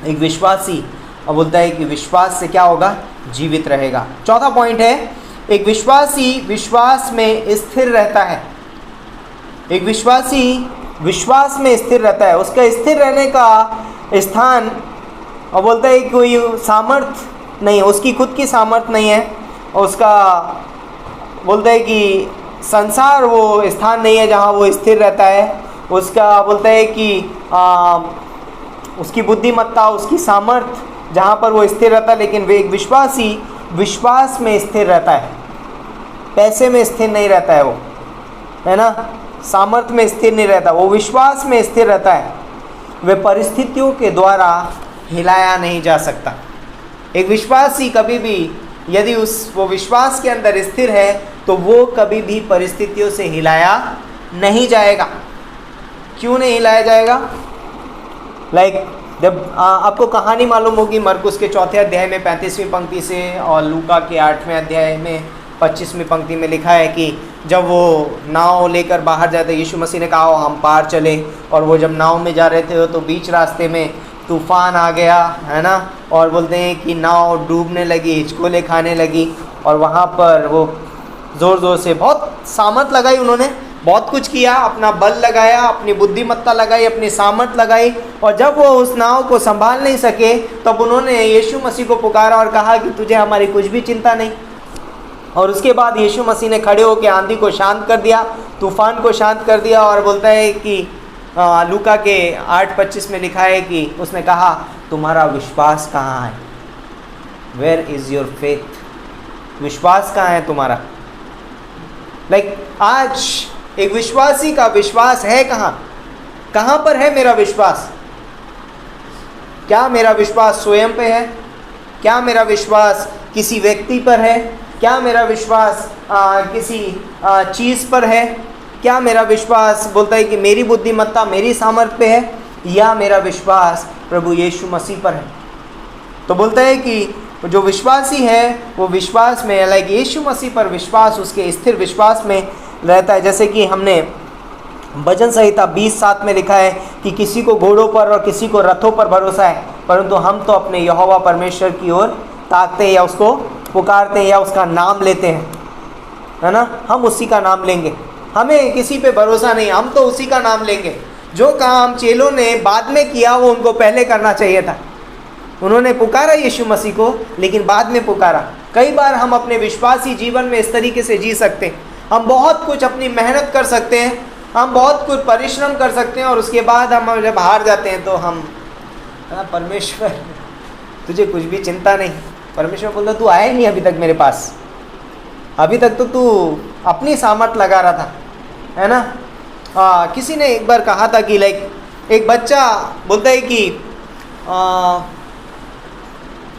एक विश्वासी अब बोलता है कि विश्वास से क्या होगा, जीवित रहेगा। चौथा पॉइंट है, एक विश्वासी विश्वास में स्थिर रहता है। एक विश्वासी विश्वास में स्थिर रहता है। उसका स्थिर रहने का स्थान, और बोलता है कोई सामर्थ्य नहीं है, उसकी खुद की सामर्थ्य नहीं है, उसका बोलता है कि संसार वो स्थान नहीं है जहाँ वो स्थिर रहता है। उसका बोलता है कि उसकी बुद्धिमत्ता, उसकी सामर्थ्य जहाँ पर वो स्थिर रहता है। लेकिन वे एक विश्वासी विश्वास में स्थिर रहता है, पैसे में स्थिर नहीं रहता है, वो है ना, सामर्थ्य में स्थिर नहीं रहता, वो विश्वास में स्थिर रहता है। वे परिस्थितियों के द्वारा हिलाया नहीं जा सकता। एक विश्वासी कभी भी यदि वो विश्वास के अंदर स्थिर है तो वो कभी भी परिस्थितियों से हिलाया नहीं जाएगा। क्यों नहीं हिलाया जाएगा? जब आपको कहानी मालूम होगी मरकुस के 4 अध्याय में 35वीं पंक्ति से, और लूका के 8वें अध्याय में 25वीं पंक्ति में लिखा है कि जब वो नाव लेकर बाहर जाते, यीशु मसीह ने कहा हम पार चले, और वो जब नाव में जा रहे थे तो बीच रास्ते में तूफान आ गया, है ना, और बोलते हैं कि नाव डूबने लगी, हिचकोले खाने लगी, और वहाँ पर वो ज़ोर ज़ोर से बहुत सामर्थ लगाई, उन्होंने बहुत कुछ किया, अपना बल लगाया, अपनी बुद्धिमत्ता लगाई, अपनी सामर्थ लगाई, और जब वो उस नाव को संभाल नहीं सके तब उन्होंने यीशु मसीह को पुकारा और कहा कि तुझे हमारी कुछ भी चिंता नहीं। और उसके बाद यीशु मसीह ने खड़े होकर आंधी को शांत कर दिया, तूफान को शांत कर दिया, और बोलता है कि लूका के 8:25 में लिखा है कि उसने कहा तुम्हारा विश्वास कहाँ है, वेयर इज़ योर फेथ, विश्वास कहाँ है तुम्हारा। आज एक विश्वासी का विश्वास है कहाँ पर है मेरा विश्वास? क्या मेरा विश्वास स्वयं पे है? क्या मेरा विश्वास किसी व्यक्ति पर है? क्या मेरा विश्वास किसी चीज़ पर है? क्या मेरा विश्वास बोलता है कि मेरी बुद्धिमत्ता, मेरी सामर्थ्य पे है, या मेरा विश्वास प्रभु यीशु मसीह पर है? तो बोलता है कि जो विश्वासी है वो विश्वास में, यीशु मसीह पर विश्वास, उसके स्थिर विश्वास में रहता है। जैसे कि हमने भजन संहिता 20:7 में लिखा है कि किसी को घोड़ों पर और किसी को रथों पर भरोसा है, परंतु हम तो अपने यहोवा परमेश्वर की ओर ताकते हैं, या उसको पुकारते हैं, या उसका नाम लेते हैं, है ना, हम उसी का नाम लेंगे। हमें किसी पे भरोसा नहीं, हम तो उसी का नाम लेंगे। जो काम चेलों ने बाद में किया वो उनको पहले करना चाहिए था। उन्होंने पुकारा यीशु मसीह को, लेकिन बाद में पुकारा। कई बार हम अपने विश्वासी जीवन में इस तरीके से जी सकते हैं, हम बहुत कुछ अपनी मेहनत कर सकते हैं, हम बहुत कुछ परिश्रम कर सकते हैं, और उसके बाद हम जब हार जाते हैं तो हम परमेश्वर तुझे कुछ भी चिंता नहीं। परमेश्वर बोलता तू आया ही नहीं अभी तक मेरे पास, अभी तक तो तू अपनी सामर्थ लगा रहा था, है ना। किसी ने एक बार कहा था कि एक बच्चा बोलता है कि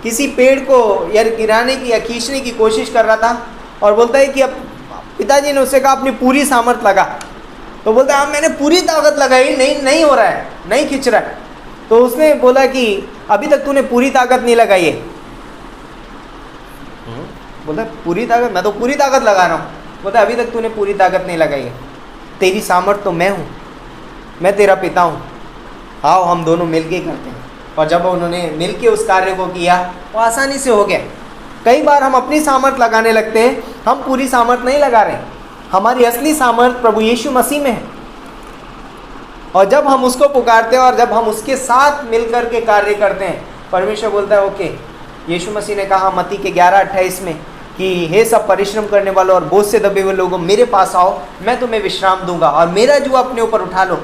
किसी पेड़ को यार गिराने की या खींचने की कोशिश कर रहा था, और बोलता है कि अब पिताजी ने उससे कहा अपनी पूरी सामर्थ लगा। तो बोलता है मैंने पूरी ताकत लगाई, नहीं हो रहा है, नहीं खींच रहा है। तो उसने बोला कि अभी तक तूने पूरी ताकत नहीं लगाई है। बोलता पूरी ताकत, मैं तो पूरी ताकत लगा रहा हूँ। बोलता अभी तक तूने पूरी ताकत नहीं लगाई है, तेरी सामर्थ तो मैं हूँ, मैं तेरा पिता हूँ, आओ हम दोनों मिलके करते हैं। और जब उन्होंने मिलके उस कार्य को किया वो आसानी से हो गया। कई बार हम अपनी सामर्थ लगाने लगते हैं, हम पूरी सामर्थ नहीं लगा रहे, हमारी असली सामर्थ प्रभु यीशु मसीह में है। और जब हम उसको पुकारते हैं और जब हम उसके साथ मिल कर के कार्य करते हैं, परमेश्वर बोलता है ओके, यीशु मसीह ने कहा मत्ती के 11:28 में कि हे सब परिश्रम करने वालों और बोझ से दबे हुए लोगों, मेरे पास आओ, मैं तुम्हें विश्राम दूंगा, और मेरा जुआ अपने ऊपर उठा लो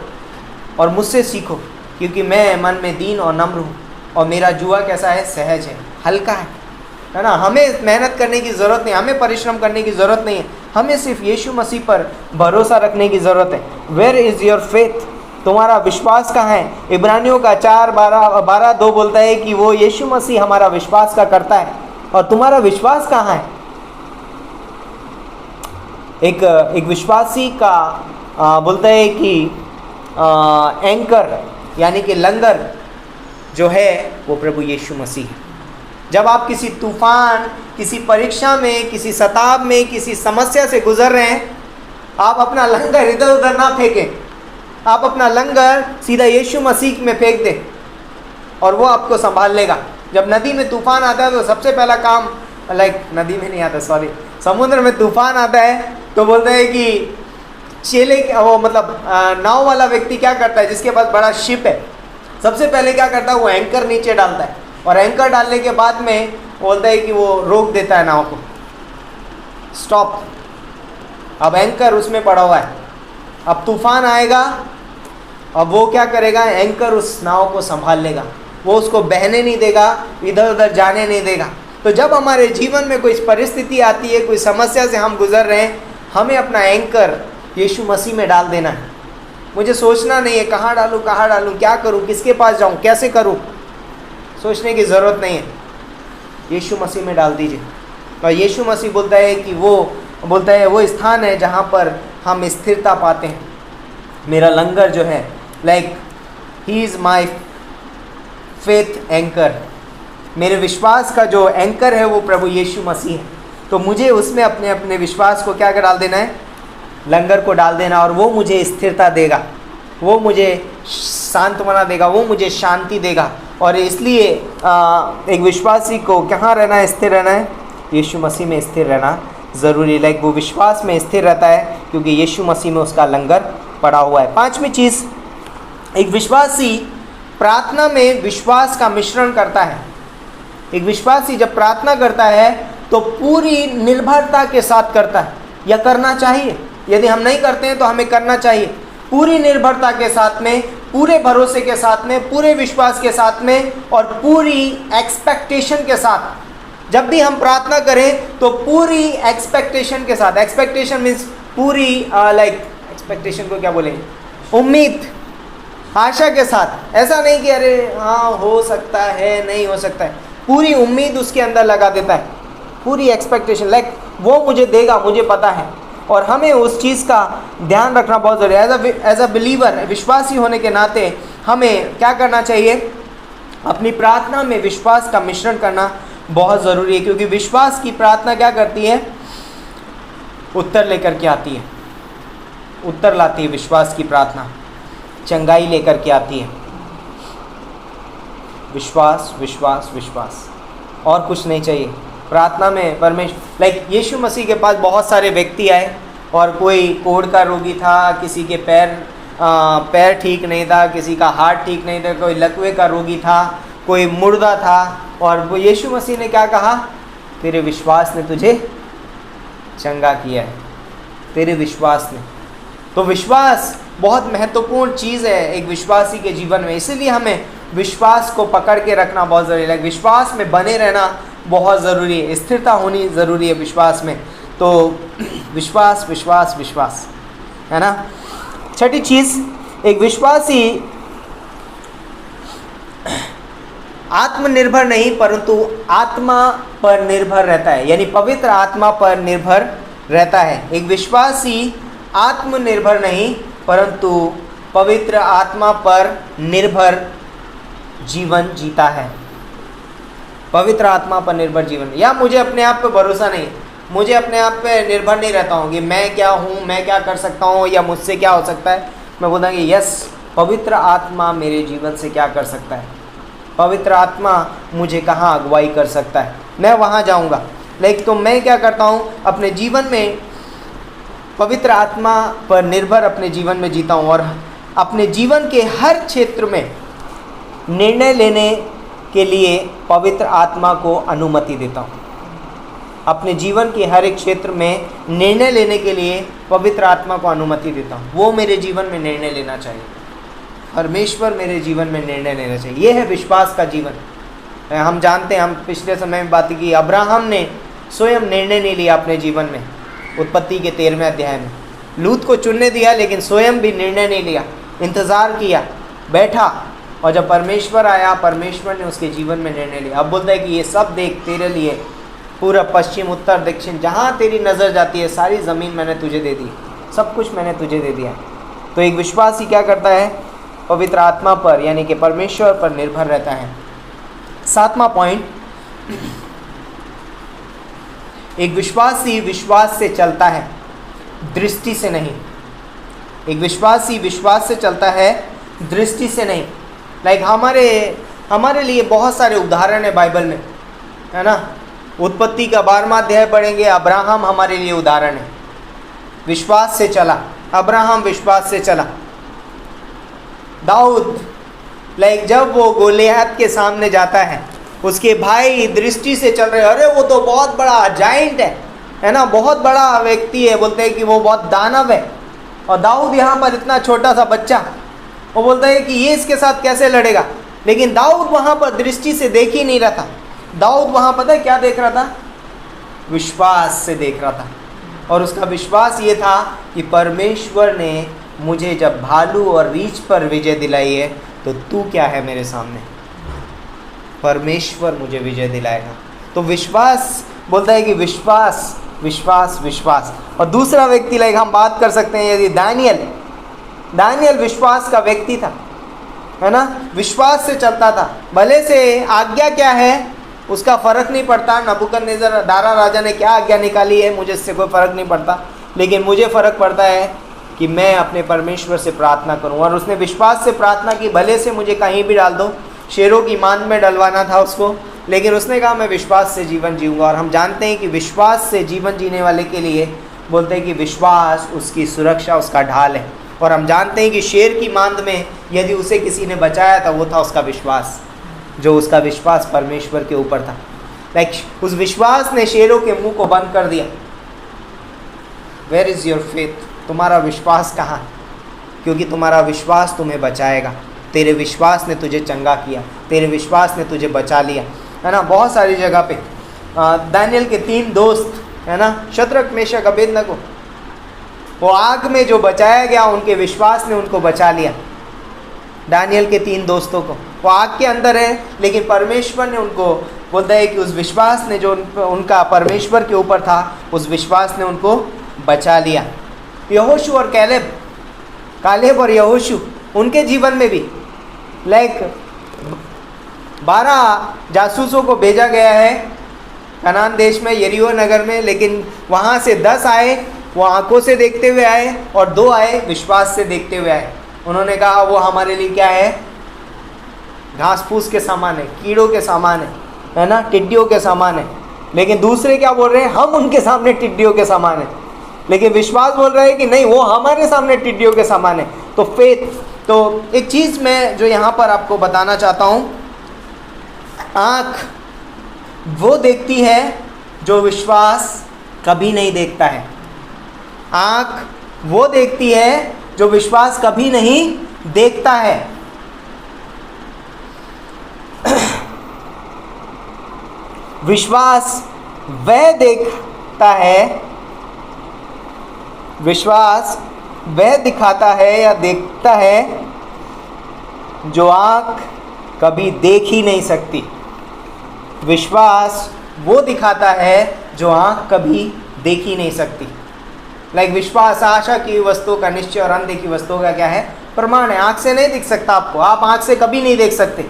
और मुझसे सीखो, क्योंकि मैं मन में दीन और नम्र हूँ, और मेरा जुआ कैसा है, सहज है, हल्का है ना। हमें मेहनत करने की ज़रूरत नहीं, हमें परिश्रम करने की ज़रूरत नहीं है, हमें सिर्फ यीशु मसीह पर भरोसा रखने की ज़रूरत है। वेयर इज़ योर फेथ, तुम्हारा विश्वास कहाँ है। इब्रानियों का 4:12-2 बोलता है कि वो यीशु मसीह हमारा विश्वास का करता है, और तुम्हारा विश्वास कहाँ है। एक विश्वासी का बोलता है कि एंकर यानी कि लंगर जो है वो प्रभु यीशु मसीह है। जब आप किसी तूफान, किसी परीक्षा में, किसी सताव में, किसी समस्या से गुजर रहे हैं, आप अपना लंगर इधर उधर ना फेंकें, आप अपना लंगर सीधा यीशु मसीह में फेंक दें और वो आपको संभाल लेगा। जब नदी में तूफान आता है तो सबसे पहला काम, नदी में नहीं आता, सॉरी, समुद्र में तूफान आता है तो बोलते हैं कि नाव वाला व्यक्ति क्या करता है, जिसके पास बड़ा शिप है, सबसे पहले क्या करता है, वो एंकर नीचे डालता है, और एंकर डालने के बाद में बोलता है कि वो रोक देता है नाव को, स्टॉप। अब एंकर उसमें पड़ा हुआ है, अब तूफान आएगा, अब वो क्या करेगा, एंकर उस नाव को संभाल लेगा, वो उसको बहने नहीं देगा, इधर उधर जाने नहीं देगा। तो जब हमारे जीवन में कोई परिस्थिति आती है, कोई समस्या से हम गुजर रहे हैं, हमें अपना एंकर यीशु मसीह में डाल देना है। मुझे सोचना नहीं है कहाँ डालूँ, क्या करूँ, किसके पास जाऊँ, कैसे करूँ, सोचने की ज़रूरत नहीं है, यीशु मसीह में डाल दीजिए। और यीशु मसीह बोलता है कि वो स्थान है जहाँ पर हम स्थिरता पाते हैं। मेरा लंगर जो है, he is my faith anchor, मेरे विश्वास का जो एंकर है वो प्रभु यीशु मसीह है। तो मुझे उसमें अपने विश्वास को क्या डाल देना है, लंगर को डाल देना, और वो मुझे स्थिरता देगा, वो मुझे सांत्वना देगा, वो मुझे शांति देगा। और इसलिए एक विश्वासी को कहाँ रहना है, स्थिर रहना है, यीशु मसीह में स्थिर रहना ज़रूरी है। वो विश्वास में स्थिर रहता है क्योंकि यीशु मसीह में उसका लंगर पड़ा हुआ है। पांचवी चीज़, एक विश्वासी प्रार्थना में विश्वास का मिश्रण करता है। एक विश्वासी जब प्रार्थना करता है तो पूरी निर्भरता के साथ करता है, या करना चाहिए। यदि हम नहीं करते हैं तो हमें करना चाहिए, पूरी निर्भरता के साथ में, पूरे भरोसे के साथ में, पूरे विश्वास के साथ में, और पूरी एक्सपेक्टेशन के साथ। जब भी हम प्रार्थना करें तो पूरी एक्सपेक्टेशन के साथ, एक्सपेक्टेशन मीन्स पूरी एक्सपेक्टेशन को क्या बोलेंगे, उम्मीद, आशा के साथ। ऐसा नहीं कि अरे हाँ हो सकता है, नहीं हो सकता है, पूरी उम्मीद उसके अंदर लगा देता है, पूरी एक्सपेक्टेशन, वो मुझे देगा, मुझे पता है। और हमें उस चीज़ का ध्यान रखना बहुत ज़रूरी है। एज अ बिलीवर, विश्वासी होने के नाते हमें क्या करना चाहिए, अपनी प्रार्थना में विश्वास का मिश्रण करना बहुत ज़रूरी है, क्योंकि विश्वास की प्रार्थना क्या करती है, उत्तर लेकर के आती है, उत्तर लाती है। विश्वास की प्रार्थना चंगाई लेकर के आती है। विश्वास, विश्वास, विश्वास, और कुछ नहीं चाहिए प्रार्थना में। परमेश्वर यीशु मसीह के पास बहुत सारे व्यक्ति आए, और कोई कोढ़ का रोगी था, किसी के पैर ठीक नहीं था, किसी का हाथ ठीक नहीं था, कोई लकवे का रोगी था, कोई मुर्दा था, और वो यीशु मसीह ने क्या कहा, तेरे विश्वास ने तुझे चंगा किया है, तेरे विश्वास ने। तो विश्वास बहुत महत्वपूर्ण चीज़ है एक विश्वासी के जीवन में, इसीलिए हमें विश्वास को पकड़ के रखना बहुत ज़रूरी है। विश्वास में बने रहना बहुत ज़रूरी है, स्थिरता होनी ज़रूरी है विश्वास में। तो विश्वास, विश्वास, विश्वास, है ना। छठी चीज़, एक विश्वासी आत्मनिर्भर नहीं परंतु आत्मा पर निर्भर रहता है, यानी पवित्र आत्मा पर निर्भर रहता है। एक विश्वासी आत्मनिर्भर नहीं परंतु पवित्र आत्मा पर निर्भर जीवन जीता है। पवित्र आत्मा पर निर्भर जीवन, या मुझे अपने आप पे भरोसा नहीं, मुझे अपने आप पे निर्भर नहीं रहता हूँ कि मैं क्या हूँ, मैं क्या कर सकता हूँ, या मुझसे क्या हो सकता है। मैं बोलता हूँ कि यस, पवित्र आत्मा मेरे जीवन से क्या कर सकता है, पवित्र आत्मा मुझे कहाँ अगुवाई कर सकता है, मैं वहाँ जाऊँगा। लेकिन तो मैं क्या करता हूँ, अपने जीवन में पवित्र आत्मा पर निर्भर अपने जीवन में जीता हूँ, और अपने जीवन के हर क्षेत्र में निर्णय लेने के लिए पवित्र आत्मा को अनुमति देता हूँ। अपने जीवन के हर एक क्षेत्र में निर्णय लेने के लिए पवित्र आत्मा को अनुमति देता हूँ। वो मेरे जीवन में निर्णय लेना चाहिए, परमेश्वर मेरे जीवन में निर्णय लेना चाहिए। ये है विश्वास का जीवन। हम जानते हैं, हम पिछले समय में बात की, अब्राहम ने स्वयं निर्णय नहीं लिया अपने जीवन में। उत्पत्ति के 13वें अध्याय में लूत को चुनने दिया, लेकिन स्वयं भी निर्णय नहीं लिया, इंतज़ार किया, बैठा, और जब परमेश्वर आया, परमेश्वर ने उसके जीवन में निर्णय लिया। अब बोलता है कि ये सब देख, तेरे लिए पूरब पश्चिम उत्तर दक्षिण जहाँ तेरी नज़र जाती है सारी ज़मीन मैंने तुझे दे दी, सब कुछ मैंने तुझे दे दिया। तो एक विश्वासी क्या करता है? पवित्र आत्मा पर यानी कि परमेश्वर पर निर्भर रहता है। 7वां पॉइंट, एक विश्वासी विश्वास से चलता है, दृष्टि से नहीं। एक विश्वासी विश्वास से चलता है, दृष्टि से नहीं। लाइक हमारे लिए बहुत सारे उदाहरण है बाइबल में, है ना। उत्पत्ति का 12वां अध्याय पढ़ेंगे, अब्राहम हमारे लिए उदाहरण है, विश्वास से चला। अब्राहम विश्वास से चला। दाऊद, लाइक जब वो गोलियत के सामने जाता है, उसके भाई दृष्टि से चल रहे, अरे वो तो बहुत बड़ा जाइंट है ना, बहुत बड़ा व्यक्ति है, बोलते हैं कि वो बहुत दानव है। और दाऊद यहाँ पर इतना छोटा सा बच्चा, वो बोलता है कि ये इसके साथ कैसे लड़ेगा। लेकिन दाऊद वहाँ पर दृष्टि से देख ही नहीं रहा था। दाऊद वहाँ पता है क्या देख रहा था? विश्वास से देख रहा था। और उसका विश्वास ये था कि परमेश्वर ने मुझे जब भालू और रीछ पर विजय दिलाई है, तो तू क्या है मेरे सामने? परमेश्वर मुझे विजय दिलाएगा। तो विश्वास बोलता है कि विश्वास विश्वास विश्वास। और दूसरा व्यक्ति, लाइक हम बात कर सकते हैं, यदि दानियल विश्वास का व्यक्ति था, है ना, विश्वास से चलता था। भले से आज्ञा क्या है उसका फ़र्क नहीं पड़ता, नबूकदनेस्सर दारा राजा ने क्या आज्ञा निकाली है मुझे इससे कोई फ़र्क नहीं पड़ता, लेकिन मुझे फ़र्क पड़ता है कि मैं अपने परमेश्वर से प्रार्थना करूं। और उसने विश्वास से प्रार्थना की, भले से मुझे कहीं भी डाल दो, शेरों की मांद में डलवाना था उसको, लेकिन उसने कहा मैं विश्वास से जीवन जीऊँगा। और हम जानते हैं कि विश्वास से जीवन जीने वाले के लिए बोलते हैं कि विश्वास उसकी सुरक्षा, उसका ढाल है। और हम जानते हैं कि शेर की मांद में यदि उसे किसी ने बचाया था, वो था उसका विश्वास, जो उसका विश्वास परमेश्वर के ऊपर था। लाइक उस विश्वास ने शेरों के मुंह को बंद कर दिया। Where is your faith? तुम्हारा विश्वास कहाँ? क्योंकि तुम्हारा विश्वास तुम्हें बचाएगा। तेरे विश्वास ने तुझे चंगा किया, तेरे विश्वास ने तुझे बचा लिया, है ना। बहुत सारी जगह पे दानियल के 3 दोस्त, है ना, शद्रक मेशक अबेदनगो, वो आग में जो बचाया गया, उनके विश्वास ने उनको बचा लिया। दानियल के 3 दोस्तों को, वो आग के अंदर है, लेकिन परमेश्वर ने उनको, बोलता है कि उस विश्वास ने जो उनका परमेश्वर के ऊपर था, उस विश्वास ने उनको बचा लिया। यहोशू और कालेब और यहोशू, उनके जीवन में भी लाइक 12 जासूसों को भेजा गया है कनान देश में, यरीहो नगर में, लेकिन वहाँ से 10 आए, वो आंखों से देखते हुए आए, और 2 आए विश्वास से देखते हुए आए। उन्होंने कहा वो हमारे लिए क्या है? घास फूस के सामान है, कीड़ों के सामान है ना, टिड्डियों के सामान है। लेकिन दूसरे क्या बोल रहे हैं? हम उनके सामने टिड्डियों के सामान है। लेकिन विश्वास बोल रहा है कि नहीं, वो हमारे सामने टिड्डियों के सामान है। तो फेथ, तो एक चीज़ मैं जो यहाँ पर आपको बताना चाहता हूँ, आँख वो देखती है जो विश्वास कभी नहीं देखता है। आँख वो देखती है जो विश्वास कभी नहीं देखता है। विश्वास वह देखता है, विश्वास वह दिखाता है या देखता है जो आँख कभी देख ही नहीं सकती। विश्वास वो दिखाता है जो आँख कभी देख ही नहीं सकती। लाइक विश्वास आशा की वस्तुओं का निश्चय और अनदेखी वस्तुओं का क्या है? प्रमाण है। आँख से नहीं दिख सकता आपको, आप आँख से कभी नहीं देख सकते,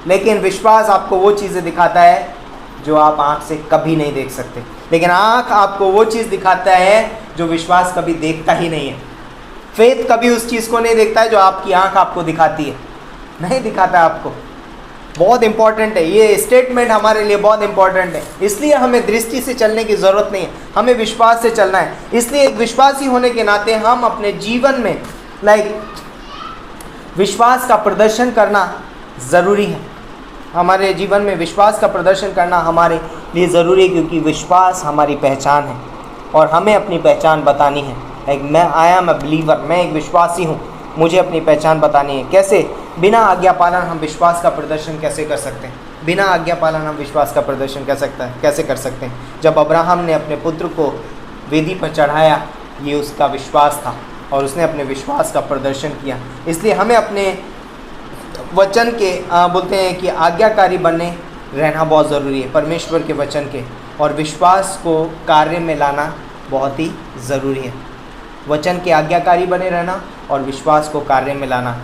लेकिन विश्वास आपको वो चीज़ें दिखाता है जो आप आँख से कभी नहीं देख सकते। लेकिन आँख आपको वो चीज़ दिखाता है जो विश्वास कभी देखता ही नहीं है। फेथ कभी उस चीज़ को नहीं देखता है जो आपकी आँख आपको दिखाती है, नहीं दिखाता है आपको। बहुत इंपॉर्टेंट है ये स्टेटमेंट, हमारे लिए बहुत इंपॉर्टेंट है। इसलिए हमें दृष्टि से चलने की ज़रूरत नहीं है, हमें विश्वास से चलना है। इसलिए एक विश्वासी होने के नाते हम अपने जीवन में लाइक विश्वास का प्रदर्शन करना ज़रूरी है। हमारे जीवन में विश्वास का प्रदर्शन करना हमारे लिए ज़रूरी है, क्योंकि विश्वास हमारी पहचान है और हमें अपनी पहचान बतानी है। लाइक मैं आई एम अ बिलीवर, मैं एक विश्वासी हूँ, मुझे अपनी पहचान बतानी है। कैसे? बिना आज्ञा पालन हम विश्वास का प्रदर्शन कैसे कर सकते हैं? बिना आज्ञा पालन हम विश्वास का प्रदर्शन कैसे कर सकते हैं? जब अब्राहम ने अपने पुत्र को वेदी पर चढ़ाया, ये उसका विश्वास था और उसने अपने विश्वास का प्रदर्शन किया। इसलिए हमें अपने वचन के बोलते हैं कि आज्ञाकारी बने रहना बहुत ज़रूरी है, परमेश्वर के वचन के, और विश्वास को कार्य में लाना बहुत ही ज़रूरी है। वचन के आज्ञाकारी बने रहना और विश्वास को कार्य में लाना,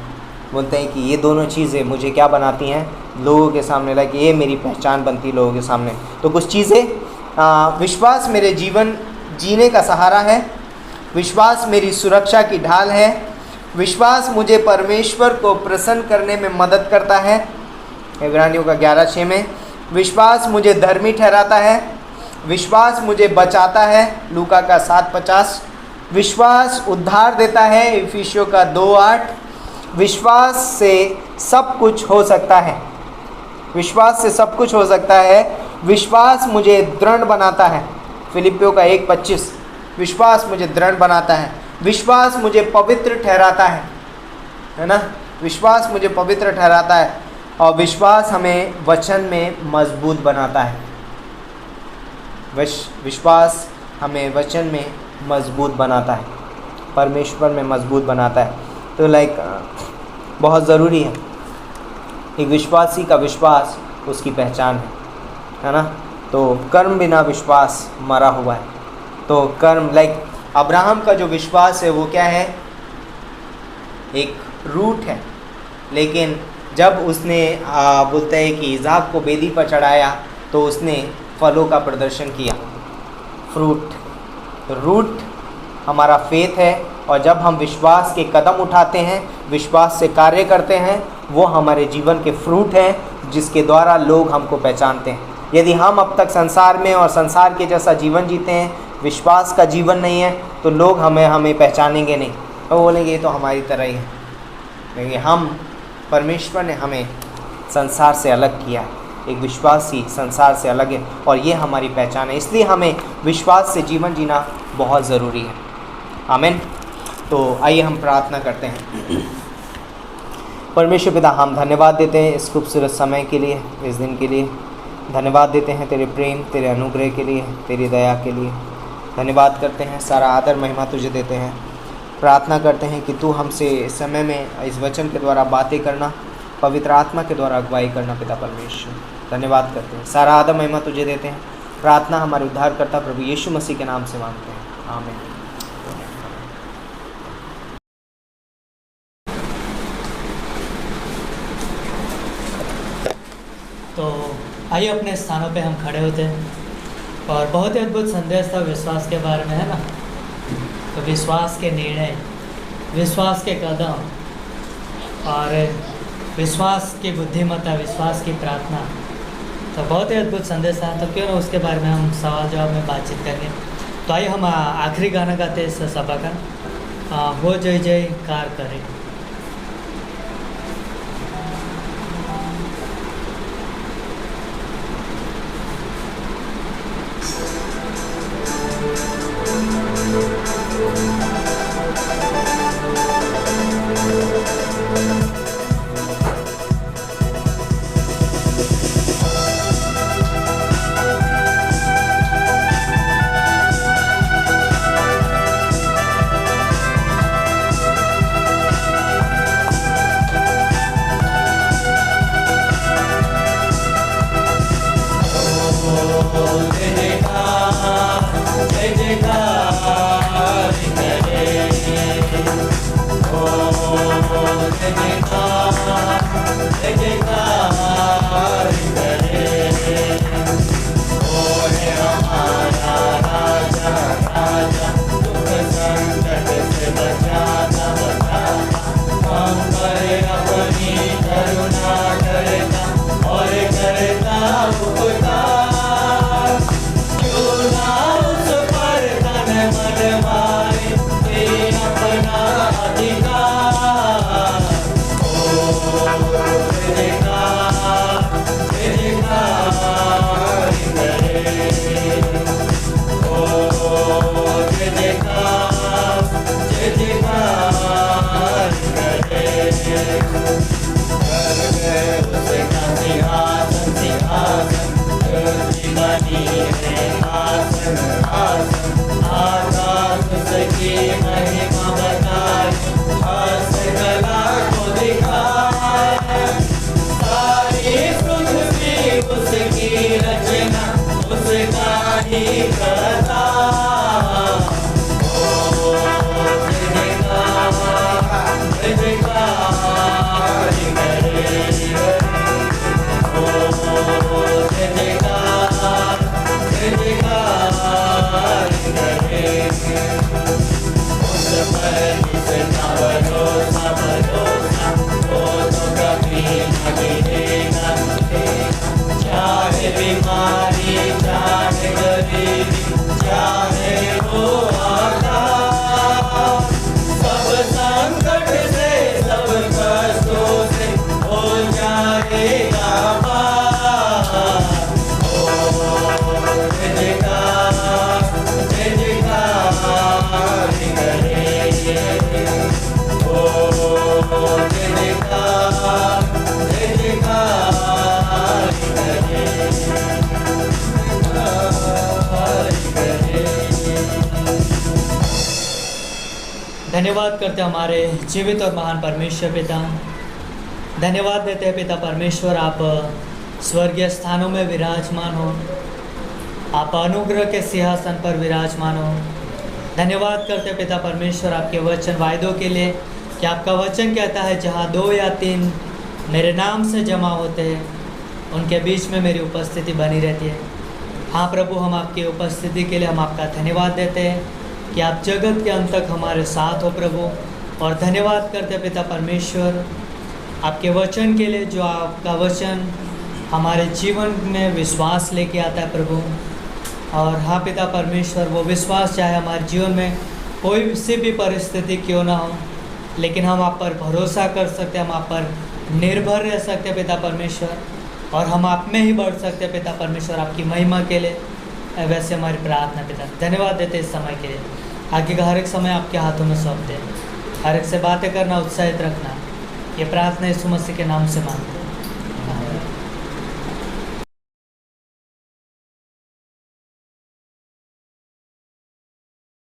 बोलते हैं कि ये दोनों चीज़ें मुझे क्या बनाती हैं? लोगों के सामने, लाइक ये मेरी पहचान बनती है लोगों के सामने। तो कुछ चीज़ें, विश्वास मेरे जीवन जीने का सहारा है, विश्वास मेरी सुरक्षा की ढाल है, विश्वास मुझे परमेश्वर को प्रसन्न करने में मदद करता है, इब्रानियों का 11:6 में, विश्वास मुझे धर्मी ठहराता है, विश्वास मुझे बचाता है, लूका का 7:50, विश्वास उद्धार देता है, इफिसियों का 2:8, विश्वास से सब कुछ हो सकता है, विश्वास से सब कुछ हो सकता है, विश्वास मुझे दृढ़ बनाता है, फिलिपियों का 1:25, विश्वास मुझे दृढ़ बनाता है, विश्वास मुझे पवित्र ठहराता है ना, विश्वास मुझे पवित्र ठहराता है, और विश्वास हमें वचन में मजबूत बनाता है। विश्वास हमें वचन में मजबूत बनाता है, परमेश्वर में मजबूत बनाता है। तो लाइक बहुत ज़रूरी है, एक विश्वासी का विश्वास उसकी पहचान है ना। तो कर्म बिना विश्वास मरा हुआ है। तो कर्म, लाइक अब्राहम का जो विश्वास है वो क्या है? एक रूट है, लेकिन जब उसने बोलते हैं कि इज़हाक को वेदी पर चढ़ाया तो उसने फलों का प्रदर्शन किया, फ्रूट। तो रूट हमारा फेथ है, और जब हम विश्वास के कदम उठाते हैं, विश्वास से कार्य करते हैं, वो हमारे जीवन के फ्रूट हैं जिसके द्वारा लोग हमको पहचानते हैं। यदि हम अब तक संसार में और संसार के जैसा जीवन जीते हैं, विश्वास का जीवन नहीं है, तो लोग हमें पहचानेंगे नहीं, तो बोलेंगे ये तो हमारी तरह ही है। लेकिन हम, परमेश्वर ने हमें संसार से अलग किया है, एक विश्वासी संसार से अलग है, और ये हमारी पहचान है। इसलिए हमें विश्वास से जीवन जीना बहुत ज़रूरी है। आमीन। तो आइए हम प्रार्थना करते हैं। परमेश्वर पिता, हम धन्यवाद देते हैं इस खूबसूरत समय के लिए, इस दिन के लिए। धन्यवाद देते हैं तेरे प्रेम, तेरे अनुग्रह के लिए, तेरी दया के लिए। धन्यवाद करते हैं, सारा आदर महिमा तुझे देते हैं। प्रार्थना करते हैं कि तू हमसे इस समय में इस वचन के द्वारा बातें करना, पवित्र आत्मा के द्वारा अगुवाई करना। पिता परमेश्वर, धन्यवाद करते हैं, सारा आदर महिमा तुझे देते हैं। प्रार्थना हमारे उद्धारकर्ता प्रभु यीशु मसीह के नाम से मांगते हैं, आमीन। तो आइए अपने स्थानों पे हम खड़े होते हैं, और बहुत ही अद्भुत संदेश था विश्वास के बारे में, है ना। तो विश्वास के निर्णय, विश्वास के कदम, और विश्वास की बुद्धिमत्ता, विश्वास की प्रार्थना, तो बहुत ही अद्भुत संदेश था। तो क्यों ना उसके बारे में हम सवाल जवाब में बातचीत करेंगे। तो आइए हम आखिरी गाना गाते इस सभा का, वो जय जयकार करें। चाहे बीमारी चाहे गरीबी चाहे वो आकाश, सब संकट से सब कष्टों से हो जाएगा पार। ओ जयकार करेंगे, ओ जयकार धन्यवाद करते हैं हमारे जीवित और महान परमेश्वर पिता। धन्यवाद देते हैं पिता परमेश्वर, आप स्वर्गीय स्थानों में विराजमान हो, आप अनुग्रह के सिंहासन पर विराजमान हो। धन्यवाद करते हैं पिता परमेश्वर आपके वचन वायदों के लिए कि आपका वचन कहता है जहाँ 2 या 3 मेरे नाम से जमा होते हैं उनके बीच में मेरी उपस्थिति बनी रहती है। हाँ प्रभु, हम आपकी उपस्थिति के लिए हम आपका धन्यवाद देते हैं कि आप जगत के अंत तक हमारे साथ हो प्रभु। और धन्यवाद करते हैं पिता परमेश्वर आपके वचन के लिए, जो आपका वचन हमारे जीवन में विश्वास लेके आता है प्रभु। और हाँ पिता परमेश्वर, वो विश्वास चाहे हमारे जीवन में कोई सी भी परिस्थिति क्यों ना हो, लेकिन हम आप पर भरोसा कर सकते हैं, हम आप पर निर्भर रह सकते हैं पिता परमेश्वर, और हम आप में ही बढ़ सकते हैं पिता परमेश्वर आपकी महिमा के लिए। वैसे हमारी प्रार्थना पिता, धन्यवाद देते इस समय के लिए। आगे का हर एक समय आपके हाथों में सौंपते हैं, हर एक से बातें करना, उत्साहित रखना। ये प्रार्थना यीशु मसीह के नाम से मांगते हैं।